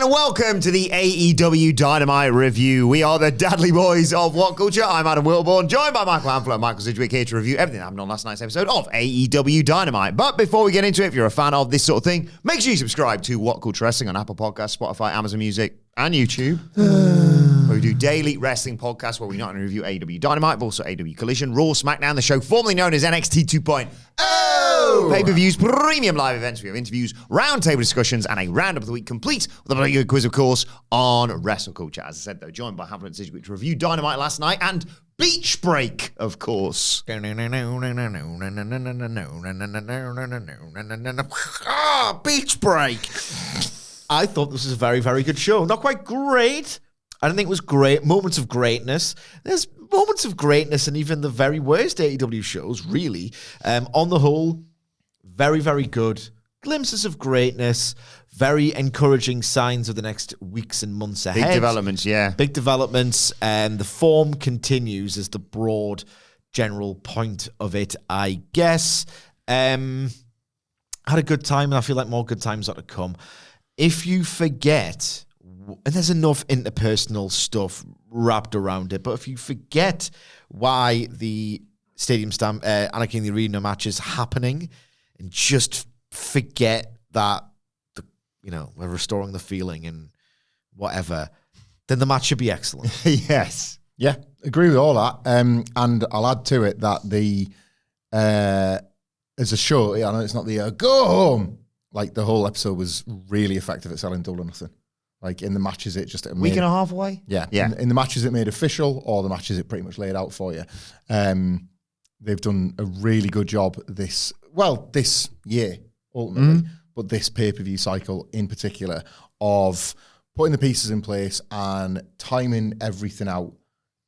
and welcome to the AEW Dynamite review. We are the Dudley Boys of What Culture. I'm Adam Wilbourn, joined by Michael Hamflett and Michael Sidgwick here to review everything that happened on last night's episode of AEW Dynamite. But before we get into it, if you're a fan of this sort of thing, make sure you subscribe to What Culture Wrestling on Apple Podcasts, Spotify, Amazon Music, and YouTube. Where we do daily wrestling podcasts where we not only review AEW Dynamite, but also AEW Collision, Raw, SmackDown, the show formerly known as NXT 2.0. Pay-per-views, premium live events, we have interviews, roundtable discussions, and a roundup of the week complete with a very good quiz, of course, on Wrestle Culture. As I said, though, joined by Hamflett and Sidgwick to review Dynamite last night and Beach Break, of course. Beach Break. I thought this was a very, very good show. Not quite great. I don't think it was great. Moments of greatness. There's moments of greatness in even the very worst AEW shows, really. On the whole, very, very good. Glimpses of greatness. Very encouraging signs of the next weeks and months ahead. Big developments, yeah. Big developments. And the form continues as the broad general point of it, I guess. Had a good time, and I feel like more good times are to come. If you forget, and there's enough interpersonal stuff wrapped around it, but if you forget why the Stadium Stamp, Anarchy in the Arena match is happening, and just forget that, we're restoring the feeling and whatever, then the match should be excellent. Yes. Yeah, agree with all that. And I'll add to it that as a show, I know it's not the go home. Like, the whole episode was really effective at selling Double or Nothing. Like, in the matches, it just... Week and a half away? Yeah. In the matches it made official, or the matches it pretty much laid out for you. They've done a really good job this year, ultimately, but this pay-per-view cycle in particular, of putting the pieces in place and timing everything out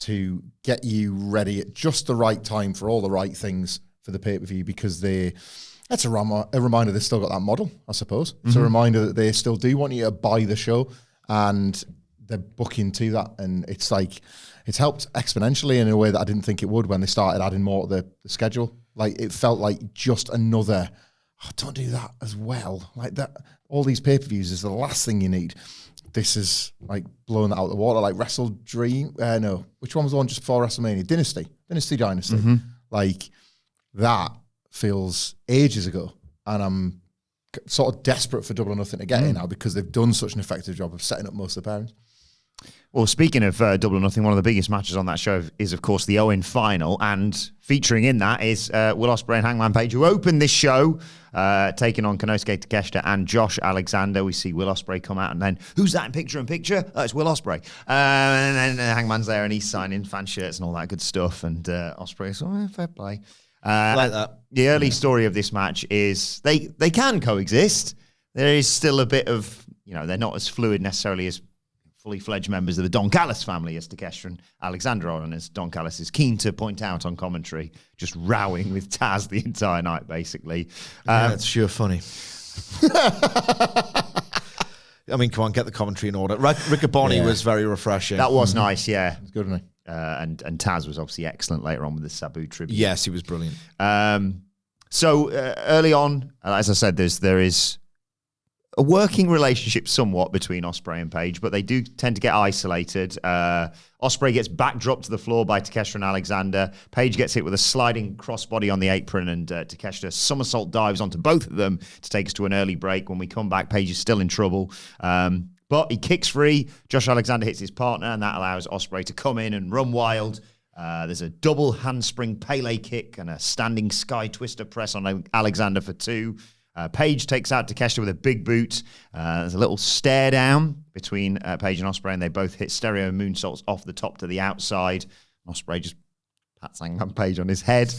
to get you ready at just the right time for all the right things for the pay-per-view, because that's a reminder they've still got that model, I suppose. It's a reminder that they still do want you to buy the show, and they're booking to that. And it's like, it's helped exponentially in a way that I didn't think it would when they started adding more to the schedule. Like, it felt like just another, don't do that as well. Like, that, all these pay-per-views is the last thing you need. This is like blowing that out of the water, like Wrestle Dream. No, which one was the one just before WrestleMania? Dynasty Dynasty. Like, that feels ages ago, and I'm sort of desperate for Double or Nothing to get in now, because they've done such an effective job of setting up most of the pairings. Well, speaking of Double or Nothing, one of the biggest matches on that show is, of course, the Owen final, and featuring in that is Will Ospreay and Hangman Page, who opened this show, taking on Konosuke Takeshita and Josh Alexander. We see Will Ospreay come out, and then, who's that in picture-in-picture? Oh, it's Will Ospreay. And then Hangman's there, and he's signing fan shirts and all that good stuff, and Ospreay's, fair play. Like that. The early story of this match is they can coexist. There is still a bit of, they're not as fluid necessarily as fully fledged members of the Don Callis family as Takeshita and Alexander are, and as Don Callis is keen to point out on commentary, just rowing with Taz the entire night, basically. That's sure funny. I mean, come on, get the commentary in order. Riccaboni was very refreshing. That was nice, yeah. It's good, isn't it? And Taz was obviously excellent later on with the Sabu tribute. Yes, he was brilliant. So early on, as I said, there is a working relationship somewhat between Ospreay and Page, but they do tend to get isolated. Ospreay gets backdropped to the floor by Takeshita and Alexander. Page gets hit with a sliding crossbody on the apron, and Takeshita somersault dives onto both of them to take us to an early break. When we come back, Page is still in trouble. But he kicks free. Josh Alexander hits his partner, and that allows Ospreay to come in and run wild. There's a double handspring Pele kick and a standing Skye twister press on Alexander for 2. Page takes out Takeshita with a big boot. There's a little stare down between Page and Ospreay, and they both hit stereo moonsaults off the top to the outside. Ospreay just pats Hangman Page on his head.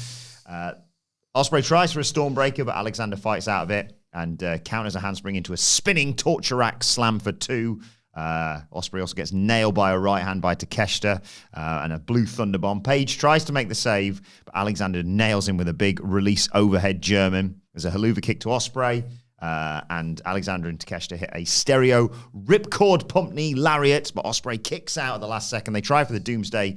Ospreay tries for a Stormbreaker, but Alexander fights out of it and counters a handspring into a spinning torture rack slam for 2. Ospreay also gets nailed by a right hand by Takeshita and a blue thunderbomb. Page tries to make the save, but Alexander nails him with a big release overhead German. There's a haluva kick to Ospreay, and Alexander and Takeshita hit a stereo ripcord pump knee lariat, but Ospreay kicks out at the last second. They try for the Doomsday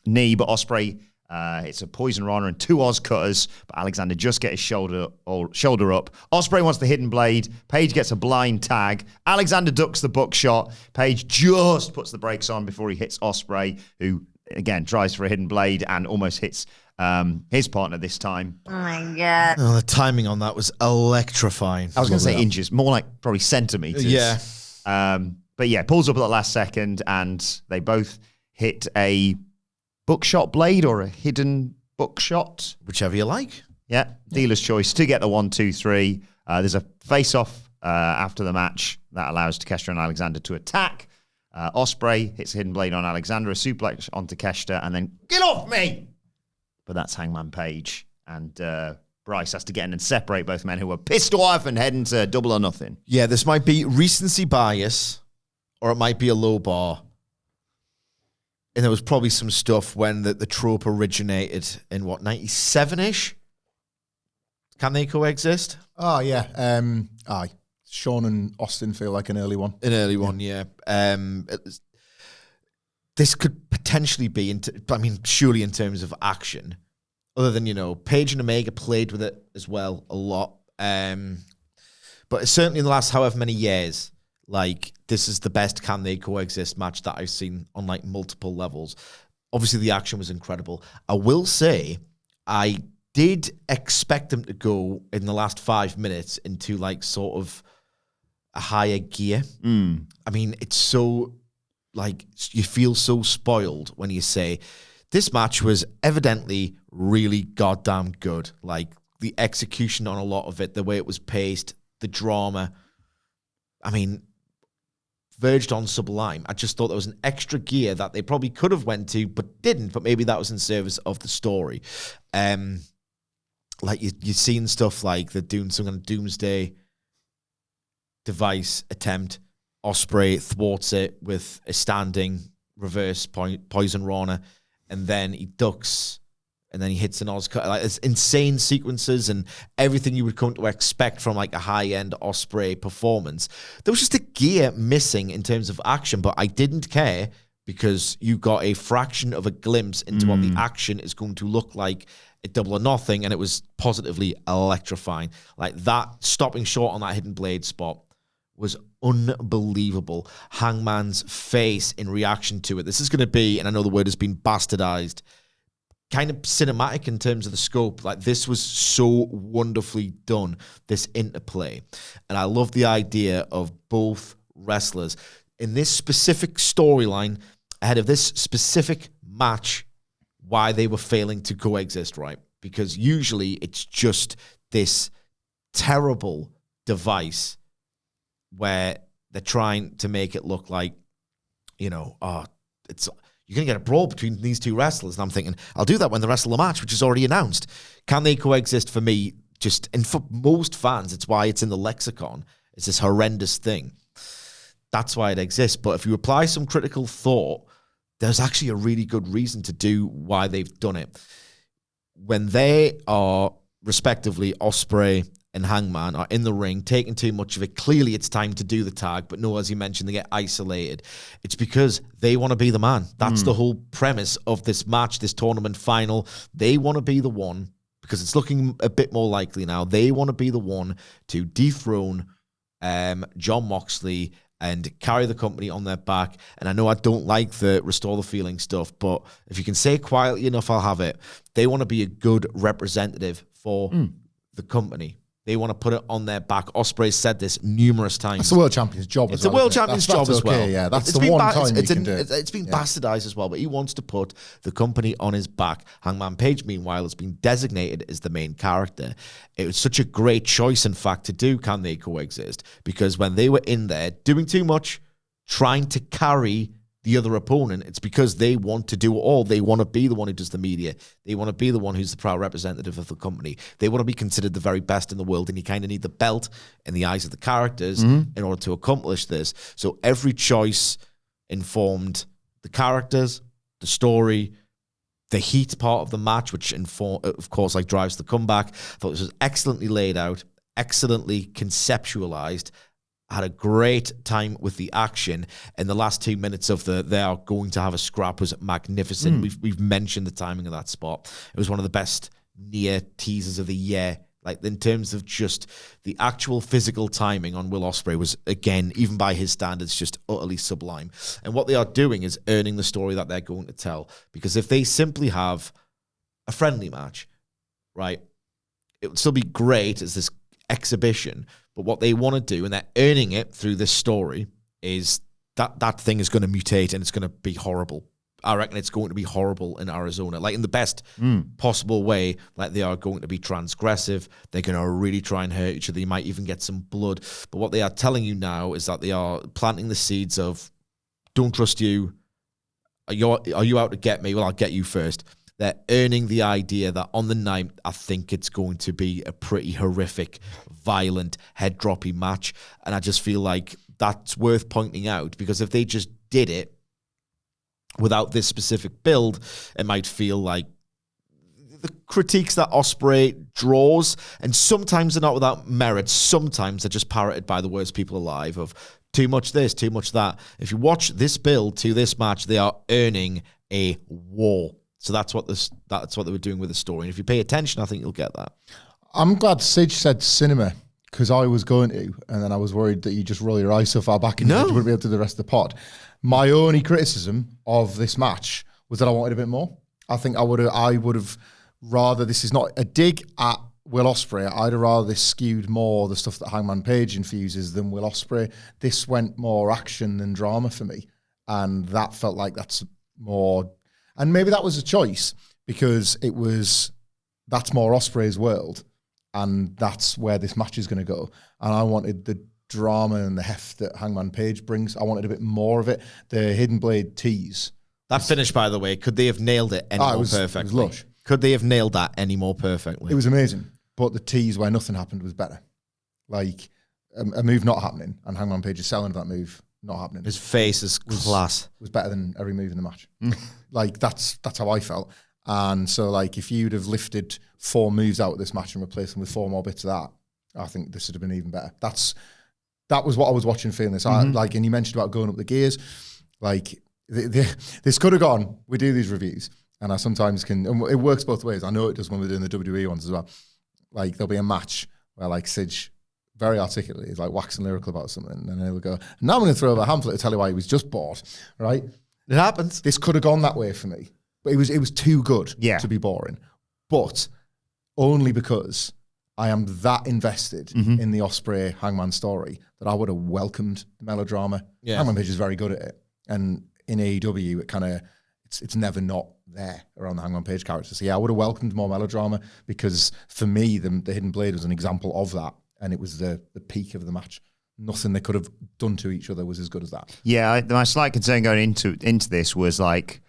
knee, but Ospreay It's a Poison Rana and 2 Oz cutters, but Alexander just gets his shoulder up. Ospreay wants the hidden blade. Page gets a blind tag. Alexander ducks the buckshot. Page just puts the brakes on before he hits Ospreay, who, again, tries for a hidden blade and almost hits his partner this time. Oh, my God. Oh, the timing on that was electrifying. I was going to say inches, more like probably centimeters. Yeah. But yeah, pulls up at the last second, and they both hit a buckshot blade or a hidden buckshot. Whichever you like. Yeah, dealer's choice to get the 1, 2, 3. There's a face-off after the match that allows Takeshita and Alexander to attack. Ospreay hits a hidden blade on Alexander, a suplex on Takeshita, and then, get off me! But that's Hangman Page. And Bryce has to get in and separate both men who are pissed off and heading to Double or Nothing. Yeah, this might be recency bias, or it might be a low bar. And there was probably some stuff when the trope originated in, 97-ish? Can they coexist? Oh, yeah. Aye. Sean and Austin feel like an early one. An early one, yeah. This could potentially be, surely in terms of action, other than, Page and Omega played with it as well a lot. But certainly in the last however many years, this is the best Can They Coexist match that I've seen on, multiple levels. Obviously, the action was incredible. I will say, I did expect them to go in the last 5 minutes into, sort of a higher gear. It's so, you feel so spoiled when you say, this match was evidently really goddamn good. The execution on a lot of it, the way it was paced, the drama. Verged on sublime. I just thought there was an extra gear that they probably could have went to, but didn't. But maybe that was in service of the story. You're seeing stuff like they're doing some kind of doomsday device attempt. Ospreay thwarts it with a standing reverse poison Rana, and then he ducks, and then he hits an Oz cut. It's insane sequences and everything you would come to expect from a high-end Ospreay performance. There was just a gear missing in terms of action, but I didn't care because you got a fraction of a glimpse into what the action is going to look like at Double or Nothing, and it was positively electrifying. That stopping short on that hidden blade spot was unbelievable. Hangman's face in reaction to it. This is going to be, and I know the word has been bastardized, kind of cinematic in terms of the scope. This was so wonderfully done, this interplay. And I love the idea of both wrestlers in this specific storyline ahead of this specific match, why they were failing to coexist, right? Because usually it's just this terrible device where they're trying to make it look like, you're going to get a brawl between these two wrestlers. And I'm thinking, I'll do that when they wrestle a match, which is already announced. Can they coexist for me? And for most fans, it's why it's in the lexicon. It's this horrendous thing. That's why it exists. But if you apply some critical thought, there's actually a really good reason to do why they've done it. When they are, respectively, Ospreay and Hangman are in the ring, taking too much of it. Clearly, it's time to do the tag, but no, as you mentioned, they get isolated. It's because they want to be the man. That's the whole premise of this match, this tournament final. They want to be the one, because it's looking a bit more likely now. They want to be the one to dethrone Jon Moxley and carry the company on their back. And I know I don't like the restore the feeling stuff, but if you can say it quietly enough, I'll have it. They want to be a good representative for the company. They want to put it on their back. Ospreay said this numerous times. It's the world champion's job as well. It's a world champion's job as well. Yeah, that's the one time you can do it. It's been bastardized as well, but he wants to put the company on his back. Hangman Page, meanwhile, has been designated as the main character. It was such a great choice, in fact, to do Can They Coexist? Because when they were in there doing too much, trying to carry the other opponent, it's because they want to do it all. They want to be the one who does the media. They want to be the one who's the proud representative of the company. They want to be considered the very best in the world, and you kind of need the belt in the eyes of the characters in order to accomplish this. So every choice informed the characters, the story, the heat part of the match, which of course drives the comeback. I thought this was excellently laid out, excellently conceptualized, had a great time with the action, and the last 2 minutes of they are going to have a scrap was magnificent. We've mentioned the timing of that spot. It was one of the best near teasers of the year. Like, in terms of just the actual physical timing on Will Ospreay was, again, even by his standards, just utterly sublime. And what they are doing is earning the story that they're going to tell. Because if they simply have a friendly match, right, it would still be great as this exhibition. But what they want to do, and they're earning it through this story, is that thing is going to mutate and it's going to be horrible. I reckon it's going to be horrible in Arizona, like in the best possible way. Like, they are going to be transgressive. They're going to really try and hurt each other. They might even get some blood. But what they are telling you now is that they are planting the seeds of, don't trust you. Are you out to get me? Well, I'll get you first. They're earning the idea that on the night, I think it's going to be a pretty horrific, violent, head-droppy match. And I just feel like that's worth pointing out, because if they just did it without this specific build, it might feel like the critiques that Ospreay draws, and sometimes they're not without merit, sometimes they're just parroted by the worst people alive of too much this, too much that. If you watch this build to this match, they are earning a war. So that's what they were doing with the story. And if you pay attention, I think you'll get that. I'm glad Sidge said cinema, because I was going to, and then I was worried that you just roll your eyes so far back and you wouldn't be able to do the rest of the pod. My only criticism of this match was that I wanted a bit more. I think I would have rather, this is not a dig at Will Ospreay, I'd have rather this skewed more the stuff that Hangman Page infuses than Will Ospreay. This went more action than drama for me, and that felt like that's more. And maybe that was a choice, because that's more Ospreay's world, and that's where this match is going to go. And I wanted the drama and the heft that Hangman Page brings. I wanted a bit more of it. The Hidden Blade tease. That finish, by the way, could they have nailed it any more perfectly? It was lush. Could they have nailed that any more perfectly? It was amazing. But the tease where nothing happened was better. Like, a move not happening, and Hangman Page is selling that move not happening. His face is class. Was better than every move in the match. Like, that's how I felt. And so, like, if you'd have lifted 4 moves out of this match and replaced them with 4 more bits of that, I think this would have been even better. That was what I was watching, feeling this. And you mentioned about going up the gears. Like, this could have gone. We do these reviews, and I sometimes can, and it works both ways. I know it does when we're doing the WWE ones as well. Like, there'll be a match where, like, Sidge very articulately is like waxing lyrical about something, and he'll go, now I'm going to throw over Hamflett to tell you why he was just bored, right? It happens. This could have gone that way for me, but it was too good to be boring. But only because I am that invested in the Ospreay Hangman story that I would have welcomed the melodrama. Yeah. Hangman Page is very good at it, and in AEW, it kind of it's never not there around the Hangman Page character. So yeah, I would have welcomed more melodrama, because for me, the Hidden Blade was an example of that, and it was the peak of the match. Nothing they could have done to each other was as good as that. Yeah, my slight concern going into this was like,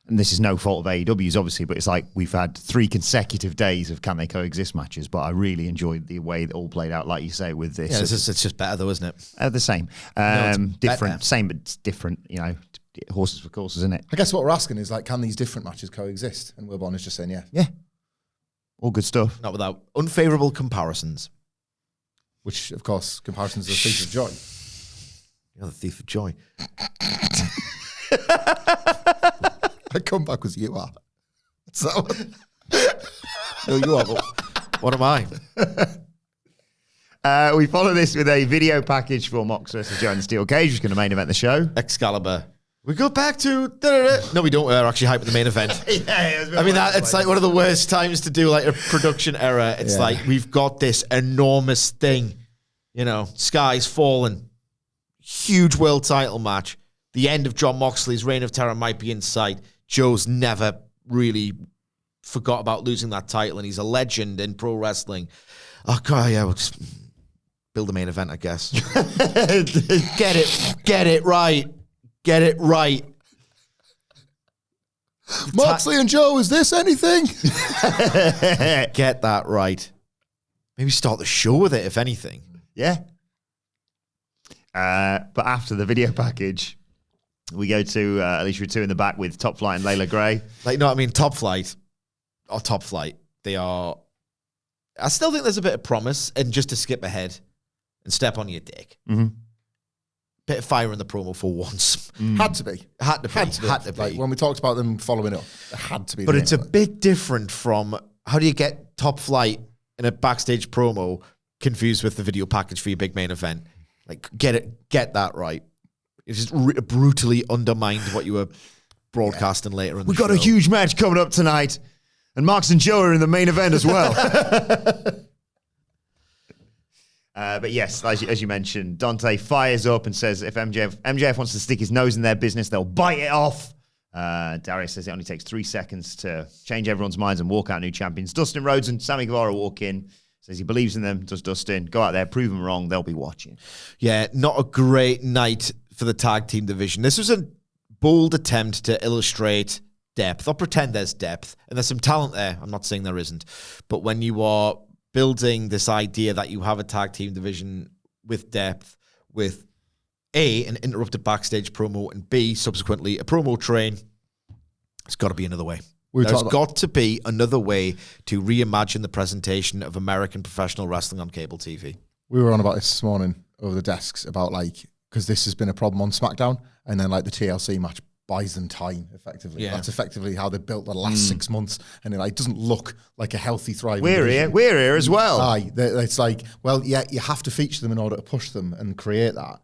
and this is no fault of AEW's obviously, but it's like we've had 3 consecutive days of can they coexist matches, but I really enjoyed the way it all played out, like you say, with this. Yeah, it's just better though, isn't it? The same. Different, better. Same but different, horses for courses, isn't it? I guess what we're asking is, like, can these different matches coexist? And Wilbourn is just saying, yeah. Yeah. All good stuff. Not without unfavourable comparisons. Which, of course, comparisons are the thief of joy. You're the thief of joy. I come back as you are. So, no, you are. But what am I? We follow this with a video package for Mox versus Joe in the Steel Cage, which is going to main event the show. Excalibur. We go back to... No, we don't. We're actually hyping the main event. It's like one of the worst times to do like a production error. It's like, we've got this enormous thing. Skye's fallen. Huge world title match. The end of Jon Moxley's reign of terror might be in sight. Joe's never really forgot about losing that title, and he's a legend in pro wrestling. Oh, God, yeah, we'll just build a main event, I guess. Get it right. Get it right. Moxley and Joe, is this anything? Get that right. Maybe start the show with it, if anything. Yeah. But after the video package, we go to Alicia 2 in the back with Top Flight and Layla Gray. Top Flight. They are... I still think there's a bit of promise, and just to skip ahead and step on your dick. bit of fire in the promo for once. Had to be. Had to be. Like when we talked about them following up, it had to be. But it's a bit different from how do you get Top Flight in a backstage promo confused with the video package for your big main event? Like, get that right. It's just brutally undermined what you were broadcasting later in the show. We've got a huge match coming up tonight, and Mox and Joe are in the main event as well. But yes, as you mentioned, Dante fires up and says if MJF wants to stick his nose in their business, they'll bite it off. Darius says it only takes 3 seconds to change everyone's minds and walk out new champions. Dustin Rhodes and Sammy Guevara walk in. Says he believes in them, does Dustin. Go out there, prove them wrong, they'll be watching. Yeah, not a great night for the tag team division. This was a bold attempt to illustrate depth, or pretend there's depth. And there's some talent there. I'm not saying there isn't. But when you are building this idea that you have a tag team division with depth, with A, an interrupted backstage promo, and B, subsequently, a promo train, it's got to be another way. There's got to be another way to reimagine the presentation of American professional wrestling on cable TV. We were on about this morning over the desks about because this has been a problem on SmackDown, and then the TLC match buys them time effectively. Yeah. That's effectively how they built the last 6 months, and it doesn't look like a healthy, thriving division. We're here as well. It's you have to feature them in order to push them and create that.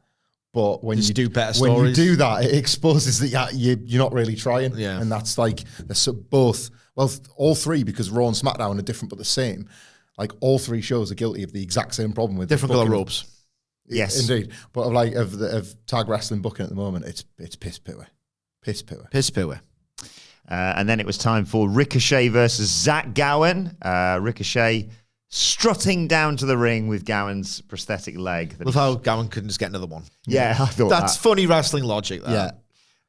But when you do better stories, when you do that, it exposes that you're not really trying. Yeah. And that's both. Well, all three, because Raw and SmackDown are different but the same. All three shows are guilty of the exact same problem with different color ropes. Yes, indeed. But of tag wrestling booking at the moment, it's piss poor. And then it was time for Ricochet versus Zach Gowen. Ricochet strutting down to the ring with Gowen's prosthetic leg. Love how Gowen couldn't just get another one. Yeah, I thought that's funny wrestling logic.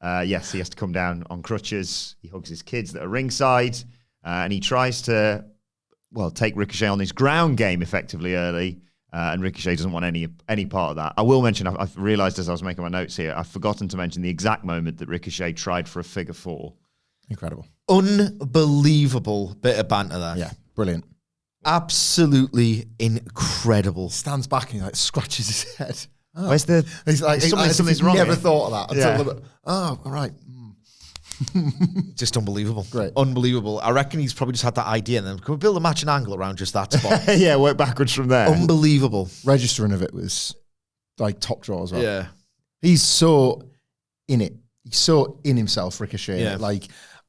Yes, he has to come down on crutches. He hugs his kids that are ringside, and he tries to, take Ricochet on his ground game effectively early. And Ricochet doesn't want any part of that. I will mention, I've realized as I was making my notes here, I've forgotten to mention the exact moment that Ricochet tried for a figure four. Incredible. Unbelievable bit of banter there. Yeah, brilliant. Absolutely incredible. Stands back and he scratches his head. Oh. Where's the... He's something's wrong. Never thought of that. Until all right. Just unbelievable. Great. Unbelievable. I reckon he's probably just had that idea and then can we build a matching angle around just that spot? Yeah, work backwards from there. Unbelievable. Registering of it was top draw as well. Yeah. He's so in it. He's so in himself, Ricochet. Yeah.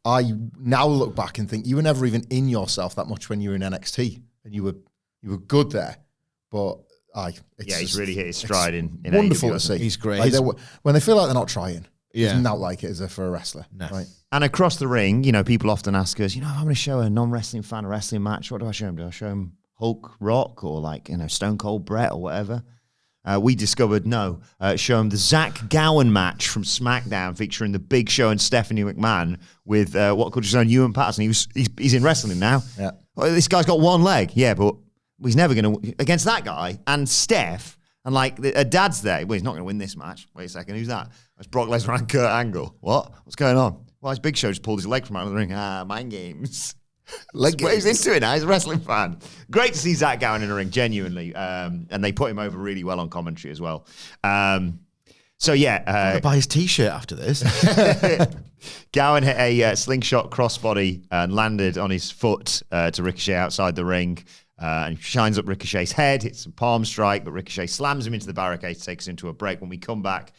I now look back and think you were never even in yourself that much when you were in NXT, and you were good there. But he's really hit his stride in wonderful AEW, to see. He's great. When they feel like they're not trying, yeah, it's not like it is for a wrestler. No. Right? And across the ring, people often ask us, I'm going to show a non-wrestling fan a wrestling match. What do I show him? Do I show him Hulk Rock or Stone Cold Brett or whatever? We discovered, show him the Zach Gowen match from SmackDown featuring the Big Show and Stephanie McMahon with WhatCulture's own Ewan Patterson. He's in wrestling now. Yeah. Well, this guy's got one leg. Yeah, but he's never going to, against that guy and Steph, and a dad's there. Well, he's not going to win this match. Wait a second, who's that? It's Brock Lesnar and Kurt Angle. What? What's going on? Well, his Big Show just pulled his leg from out of the ring. Mind games. He's into it now. He's a wrestling fan. Great to see Zach Gowen in the ring, genuinely. And they put him over really well on commentary as well. I'm gonna buy his T-shirt after this. Gowen hit a slingshot crossbody and landed on his foot to Ricochet outside the ring. And shines up Ricochet's head, hits a palm strike, but Ricochet slams him into the barricade, takes him to a break. When we come back,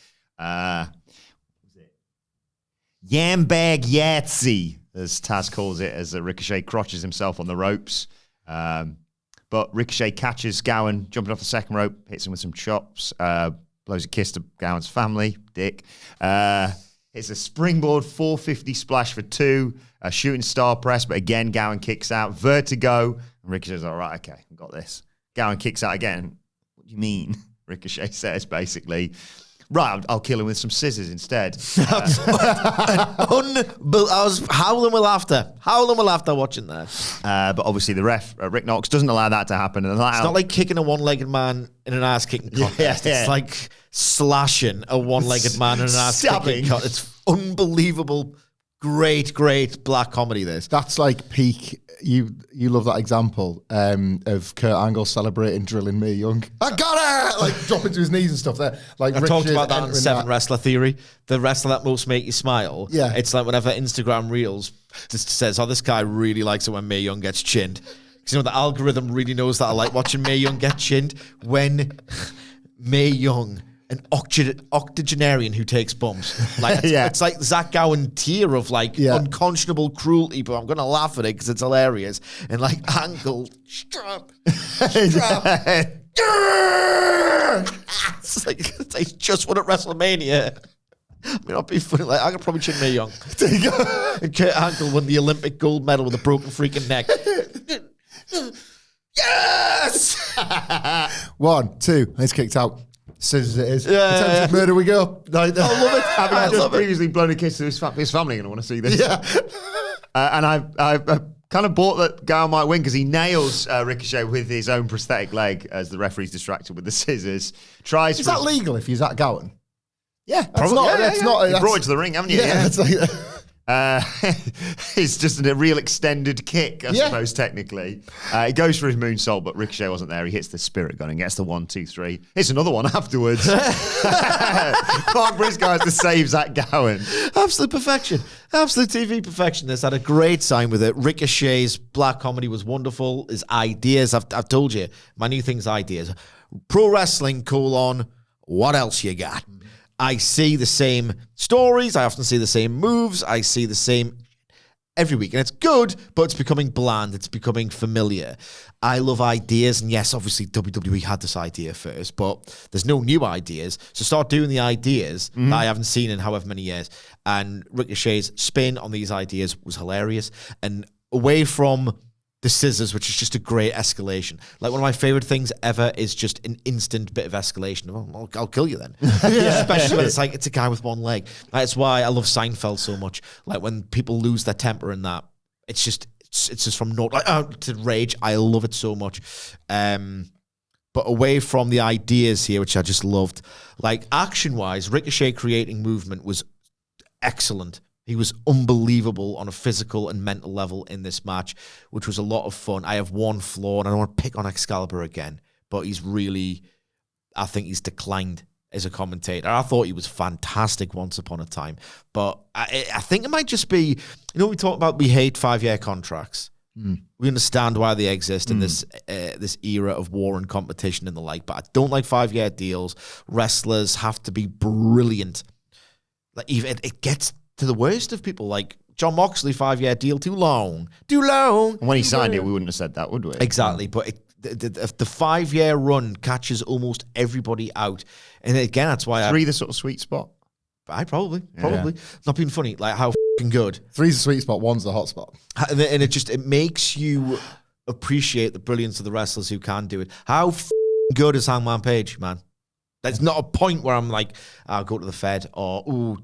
Yambag Yahtzee, as Taz calls it, as Ricochet crotches himself on the ropes. But Ricochet catches Gowen, jumping off the second rope, hits him with some chops, blows a kiss to Gowen's family, dick. It's a springboard 450 splash for 2, a shooting star press, but again, Gowen kicks out, vertigo, and Ricochet's all right, okay, I've got this. Gowen kicks out again. What do you mean? Ricochet says, basically. Right, I'll kill him with some scissors instead. I was howling with laughter watching that. But obviously the ref, Rick Knox, doesn't allow that to happen. It's not like kicking a one-legged man in an ass-kicking contest. Yeah. It's like slashing a one-legged man in an ass-kicking contest. It's unbelievable Great black comedy, this. That's like peak. You love that example of Kurt Angle celebrating drilling Mae Young. I got it! Like dropping to his knees and stuff there. Like I talked about that on entering 7 Wrestler Theory. The wrestler that most make you smile. Yeah. It's like whenever Instagram Reels just says, oh, this guy really likes it when Mae Young gets chinned. Because you know, the algorithm really knows that I like watching Mae Young get chinned. When Mae Young, an octogenarian who takes bumps. Like it's like Zach Gowen tier of like unconscionable cruelty, but I'm gonna laugh at it because it's hilarious. And like Angle, strap. It's like just won at WrestleMania. I mean, I'll be funny. Like I could probably chin Mae Young. And Kurt Angle won the Olympic gold medal with a broken freaking neck. Yes. 1, 2. It's kicked out. Scissors it is. Attempted murder we go. I love it. Having just previously blown a kiss to his family, and I want to see this. Yeah. And I kind of bought that Gowen might win because he nails Ricochet with his own prosthetic leg as the referee's distracted with the scissors. Is that legal if you're Zach Gowen? Yeah, probably. That's not. You brought it to the ring, haven't you? Yeah. It's like, it's just a real extended kick, I suppose, technically. It goes for his moonsault, but Ricochet wasn't there. He hits the spirit gun and gets the 1, 2, 3. It's another one afterwards. Mark Briscoe has to save Zach Gowen. Absolute perfection. Absolute TV perfection. This had a great time with it. Ricochet's black comedy was wonderful. His ideas, I've told you, my new thing's ideas. Pro wrestling, what else you got? I see the same stories. I often see the same moves. I see the same every week. And it's good, but it's becoming bland. It's becoming familiar. I love ideas. And yes, obviously WWE had this idea first, but there's no new ideas. So start doing the ideas that I haven't seen in however many years. And Ricochet's spin on these ideas was hilarious. And away from the scissors, which is just a great escalation. Like one of my favorite things ever is just an instant bit of escalation. Oh, I'll kill you then. Especially when it's a guy with one leg. That's why I love Seinfeld so much. Like when people lose their temper in that, it's just from naught to rage. I love it so much. But away from the ideas here, which I just loved, like action-wise, Ricochet creating movement was excellent. He was unbelievable on a physical and mental level in this match, which was a lot of fun. I have one flaw, and I don't want to pick on Excalibur again, but I think he's declined as a commentator. I thought he was fantastic once upon a time, but I think it might just be, we talk about we hate 5-year contracts. We understand why they exist in this era of war and competition and the like, but I don't like 5-year deals. Wrestlers have to be brilliant. Like even it gets to the worst of people, like Jon Moxley, 5-year deal, too long. And when he signed it, we wouldn't have said that, would we? Exactly, but the 5-year run catches almost everybody out, and again, that's why 3 the sort of sweet spot. I probably not being funny, like how good. 3's the sweet spot, 1's the hot spot, and it makes you appreciate the brilliance of the wrestlers who can do it. How good is Hangman Page, man? There's not a point where I'm like, I'll go to the Fed or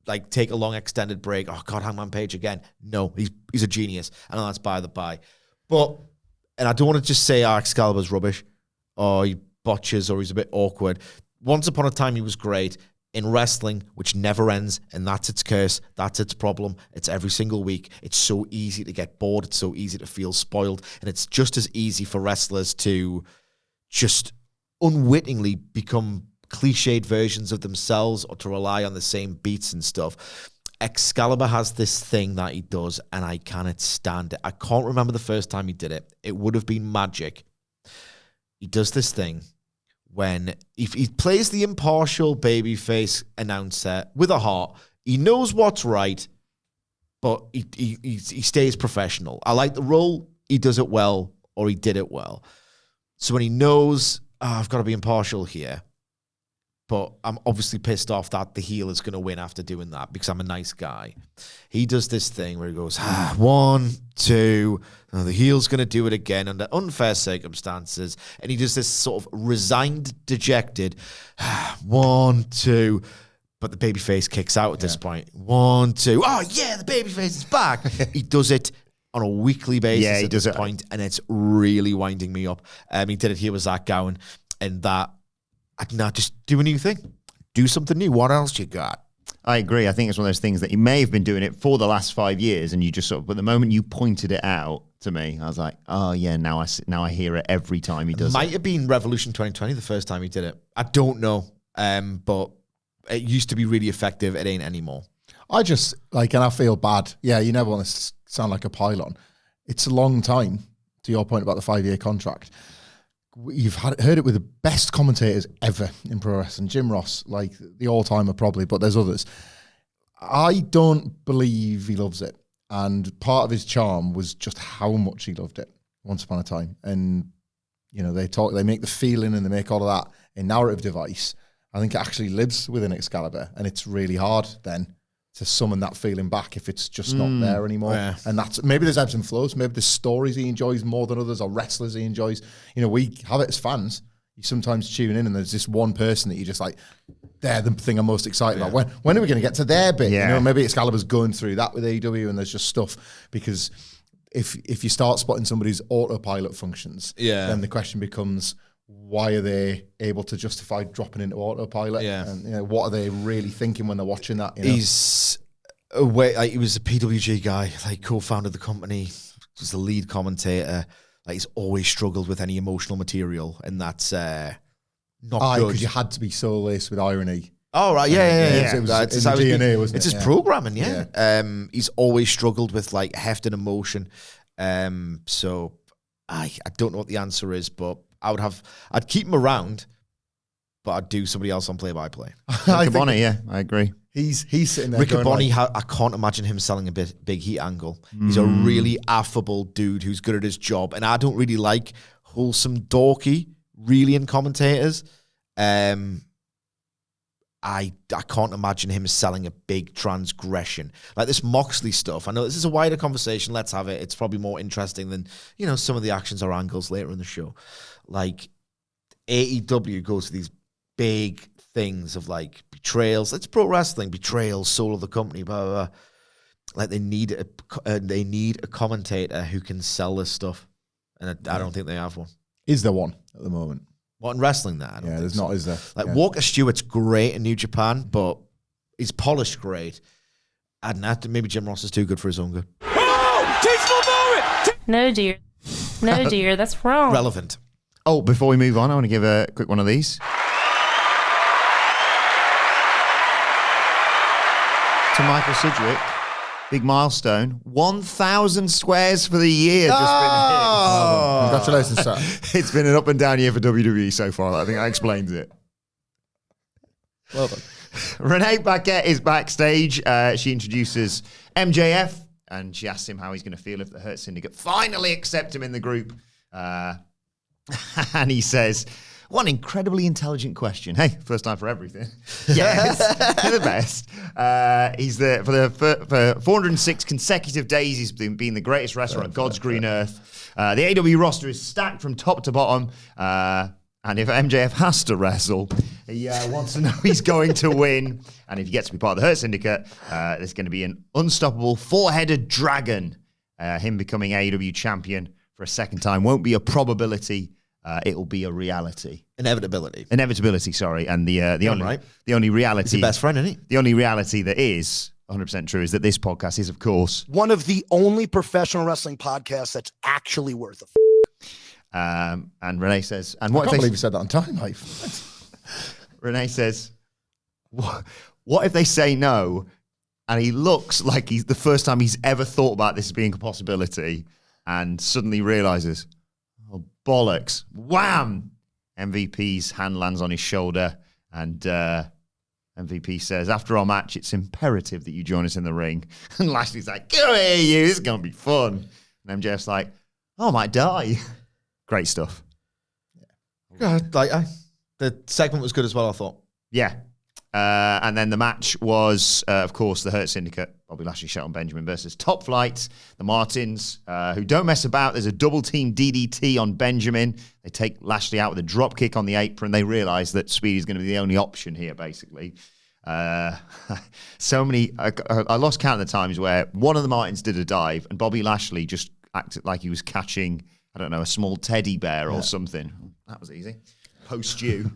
like take a long extended break. Oh God, Hangman Page again. No, he's a genius. I know that's by the by. But, and I don't want to just say Excalibur's rubbish or he botches or he's a bit awkward. Once upon a time he was great in wrestling, which never ends, and that's its curse. That's its problem. It's every single week. It's so easy to get bored. It's so easy to feel spoiled. And it's just as easy for wrestlers to just unwittingly become cliched versions of themselves or to rely on the same beats and stuff. Excalibur has this thing that he does, and I cannot stand it. I can't remember the first time he did it. It would have been magic. He does this thing when he plays the impartial babyface announcer with a heart. He knows what's right, but he stays professional. I like the role. He does it well, or he did it well. So when he knows, I've got to be impartial here, but I'm obviously pissed off that the heel is going to win after doing that because I'm a nice guy. He does this thing where he goes, 1, 2, the heel's going to do it again under unfair circumstances. And he does this sort of resigned, dejected, 1, 2, but the babyface kicks out at this point. 1, 2, oh yeah, the babyface is back. He does it on a weekly basis at this point, and it's really winding me up. He did it here with Zach Gowen, and that, now just do a new thing. Do something new. What else you got? I agree. I think it's one of those things that he may have been doing it for the last 5 years, and you just sort of. But the moment you pointed it out to me, I was like, oh yeah, now I hear it every time he does. Might have been Revolution 2020 the first time he did it. I don't know, but it used to be really effective. It ain't anymore. I just and I feel bad. Yeah, you never want to sound like a pylon. It's a long time. To your point about the 5-year contract, you've heard it with the best commentators ever in pro wrestling. Jim Ross, like the all-timer probably, but there's others. I don't believe he loves it. And part of his charm was just how much he loved it once upon a time. And, they make the feeling and they make all of that a narrative device. I think it actually lives within Excalibur. And it's really hard then to summon that feeling back if it's just not there anymore. Yeah. And that's maybe there's ebbs and flows. Maybe there's stories he enjoys more than others or wrestlers he enjoys. We have it as fans. You sometimes tune in and there's this one person that you just like, they're the thing I'm most excited about. When are we going to get to their bit? Yeah. Maybe Excalibur's going through that with AEW and there's just stuff because if you start spotting somebody's autopilot functions, then the question becomes, why are they able to justify dropping into autopilot? Yeah. And what are they really thinking when they're watching that? He's away. He was a PWG guy, co-founded the company, was the lead commentator. He's always struggled with any emotional material, and that's not good. Because you had to be so laced with irony. Oh right, yeah. It was in the DNA, wasn't it? It's his programming, yeah. He's always struggled with heft and emotion. So I don't know what the answer is, but I'd keep him around, but I'd do somebody else on play-by-play. Riccaboni, yeah, I agree. He's sitting there Riccaboni, I can't imagine him selling a big heat angle. He's a really affable dude who's good at his job, and I don't really like wholesome, dorky, really commentators. I can't imagine him selling a big transgression. Like this Moxley stuff. I know this is a wider conversation. Let's have it. It's probably more interesting than, some of the actions or angles later in the show. AEW goes to these big things of betrayals. It's pro wrestling, betrayals, soul of the company, blah, blah, blah. They need a commentator who can sell this stuff. And I don't think they have one. Is there one at the moment? What, in wrestling that? There's not, is there? Walker Stewart's great in New Japan, but he's polished great. Maybe Jim Ross is too good for his own good. Oh! Teachable moment! No, dear. No, dear, that's wrong. Relevant. Oh, before we move on, I want to give a quick one of these. To Michael Sidgwick. Big milestone. 1,000 squares for the year. Just been hit. Congratulations, sir. It's been an up and down year for WWE so far. I think that explains it. Well done. Renee Paquette is backstage. She introduces MJF and she asks him how he's going to feel if the Hurt Syndicate finally accept him in the group. And he says, one incredibly intelligent question. Hey, first time for everything. Yes, you're the best. He's for 406 consecutive days. He's been the greatest wrestler on God's green earth. The AEW roster is stacked from top to bottom. And if MJF has to wrestle, he wants to know he's going to win. And if he gets to be part of the Hurt Syndicate, there's going to be an unstoppable four-headed dragon. Him becoming AEW champion for a second time won't be a probability. It'll be a reality. Inevitability, sorry. And the only reality... He's your best friend, isn't he? The only reality that is 100% true is that this podcast is, of course... one of the only professional wrestling podcasts that's actually worth a and Renee says... And I can't believe you said that on time, mate. Renee says, what if they say no, and he looks like he's the first time he's ever thought about this as being a possibility, and suddenly realizes... oh, bollocks. Wham! MVP's hand lands on his shoulder, and MVP says, after our match, it's imperative that you join us in the ring. And Lashley's like, go here, you. This is going to be fun. And MJF's like, oh, I might die. Great stuff. Yeah. The segment was good as well, I thought. Yeah. And then the match was, of course, the Hurt Syndicate, Bobby Lashley, Shelton Benjamin versus Top Flight, the Martins, who don't mess about. There's a double-team DDT on Benjamin. They take Lashley out with a drop kick on the apron. They realize that Speedy's going to be the only option here, basically. So many, I lost count of the times where one of the Martins did a dive and Bobby Lashley just acted like he was catching, I don't know, a small teddy bear or something. That was easy. Post you.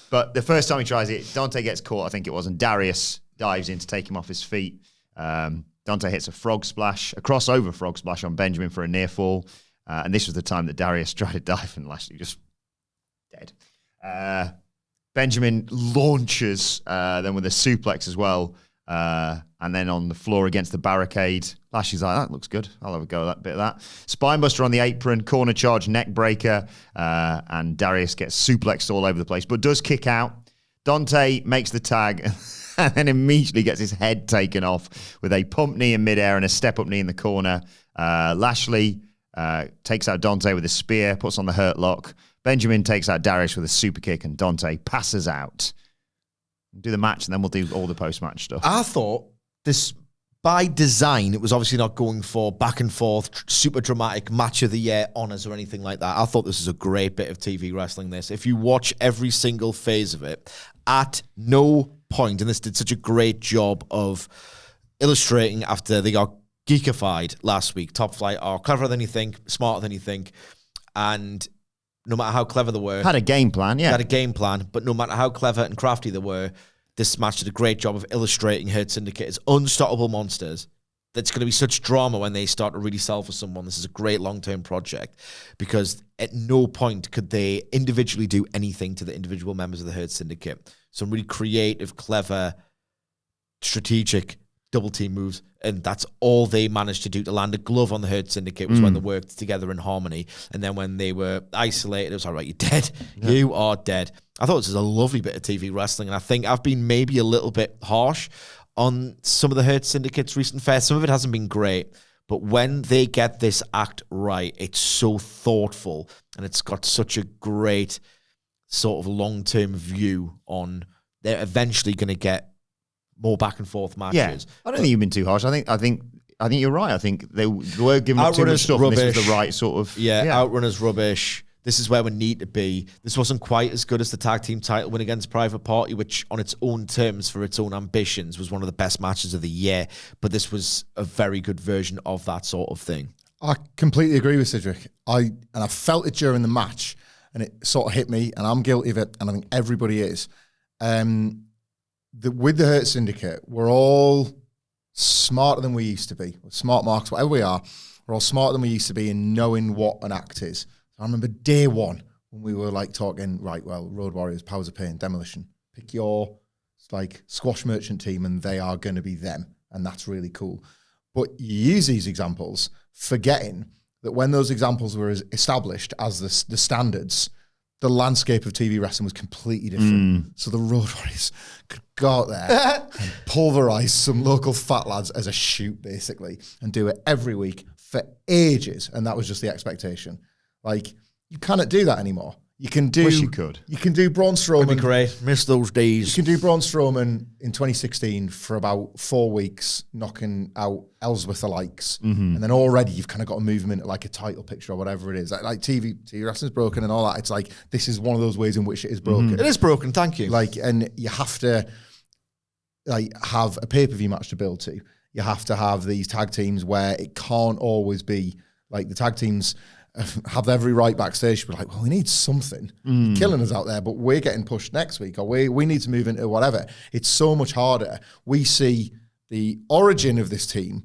But the first time he tries it, Dante gets caught, I think it was, and Darius dives in to take him off his feet. Dante hits a a crossover frog splash on Benjamin for a near fall. And this was the time that Darius tried to dive and Lashley just dead. Benjamin launches then with a suplex as well. And then on the floor against the barricade, Lashley's like, that looks good. I'll have a go at that bit of that. Spinebuster on the apron, corner charge, neck breaker, and Darius gets suplexed all over the place, but does kick out. Dante makes the tag and then immediately gets his head taken off with a pump knee in midair and a step-up knee in the corner. Lashley takes out Dante with a spear, puts on the hurt lock. Benjamin takes out Darius with a super kick, and Dante passes out. Do the match, and then we'll do all the post-match stuff. I thought this, by design, it was obviously not going for back and forth, super dramatic match of the year honors or anything like that. I thought this was a great bit of TV wrestling, this. If you watch every single phase of it, at no point, and this did such a great job of illustrating after they got geekified last week, Top Flight are cleverer than you think, smarter than you think, and no matter how clever they were. Had a game plan, yeah. Had a game plan, but no matter how clever and crafty they were, this match did a great job of illustrating Hurt Syndicate as unstoppable monsters. That's going to be such drama when they start to really sell for someone. This is a great long-term project because at no point could they individually do anything to the individual members of the Hurt Syndicate. Some really creative, clever, strategic double team moves, and that's all they managed to do to land a glove on the Hurt Syndicate was when they worked together in harmony. And then when they were isolated, it was all right, you're dead. Yeah. You are dead. I thought this was a lovely bit of TV wrestling, and I think I've been maybe a little bit harsh on some of the Hurt Syndicate's recent fare. Some of it hasn't been great, but when they get this act right, it's so thoughtful, and it's got such a great sort of long-term view on they're eventually going to get more back and forth matches. Yeah, I don't think you've been too harsh. I think you're right. I think they were giving up too much stuff. And this was the right sort of Outrunners rubbish. This is where we need to be. This wasn't quite as good as the tag team title win against Private Party, which on its own terms for its own ambitions was one of the best matches of the year. But this was a very good version of that sort of thing. I completely agree with Sidgwick. I felt it during the match, and it sort of hit me, and I'm guilty of it, and I think everybody is. With the Hurt Syndicate, we're all smarter than we used to be. We're smart marks, whatever we are, we're all smarter than we used to be in knowing what an act is. I remember day one when we were like talking, right, well, Road Warriors, Powers of Pain, Demolition. Pick your like squash merchant team and they are going to be them. And that's really cool. But you use these examples forgetting that when those examples were established as the standards, the landscape of TV wrestling was completely different. So the Road Warriors could go out there and pulverize some local fat lads as a shoot, basically, and do it every week for ages. And that was just the expectation. Like, you cannot do that anymore. You can do. Wish you could. You can do Braun Strowman. That'd be great. Miss those days. You can do Braun Strowman in 2016 for about 4 weeks, knocking out Ellsworth alikes, and then already you've kind of got to move him into like a title picture or whatever it is. Like TV wrestling's broken and all that. It's like this is one of those ways in which it is broken. It is broken. Thank you. Like, and you have to like have a pay-per-view match to build to. You have to have these tag teams where it can't always be like the tag teams have every right backstage to be like, well, we need something. You're killing us out there, but we're getting pushed next week, or we need to move into whatever. It's so much harder. We see the origin of this team,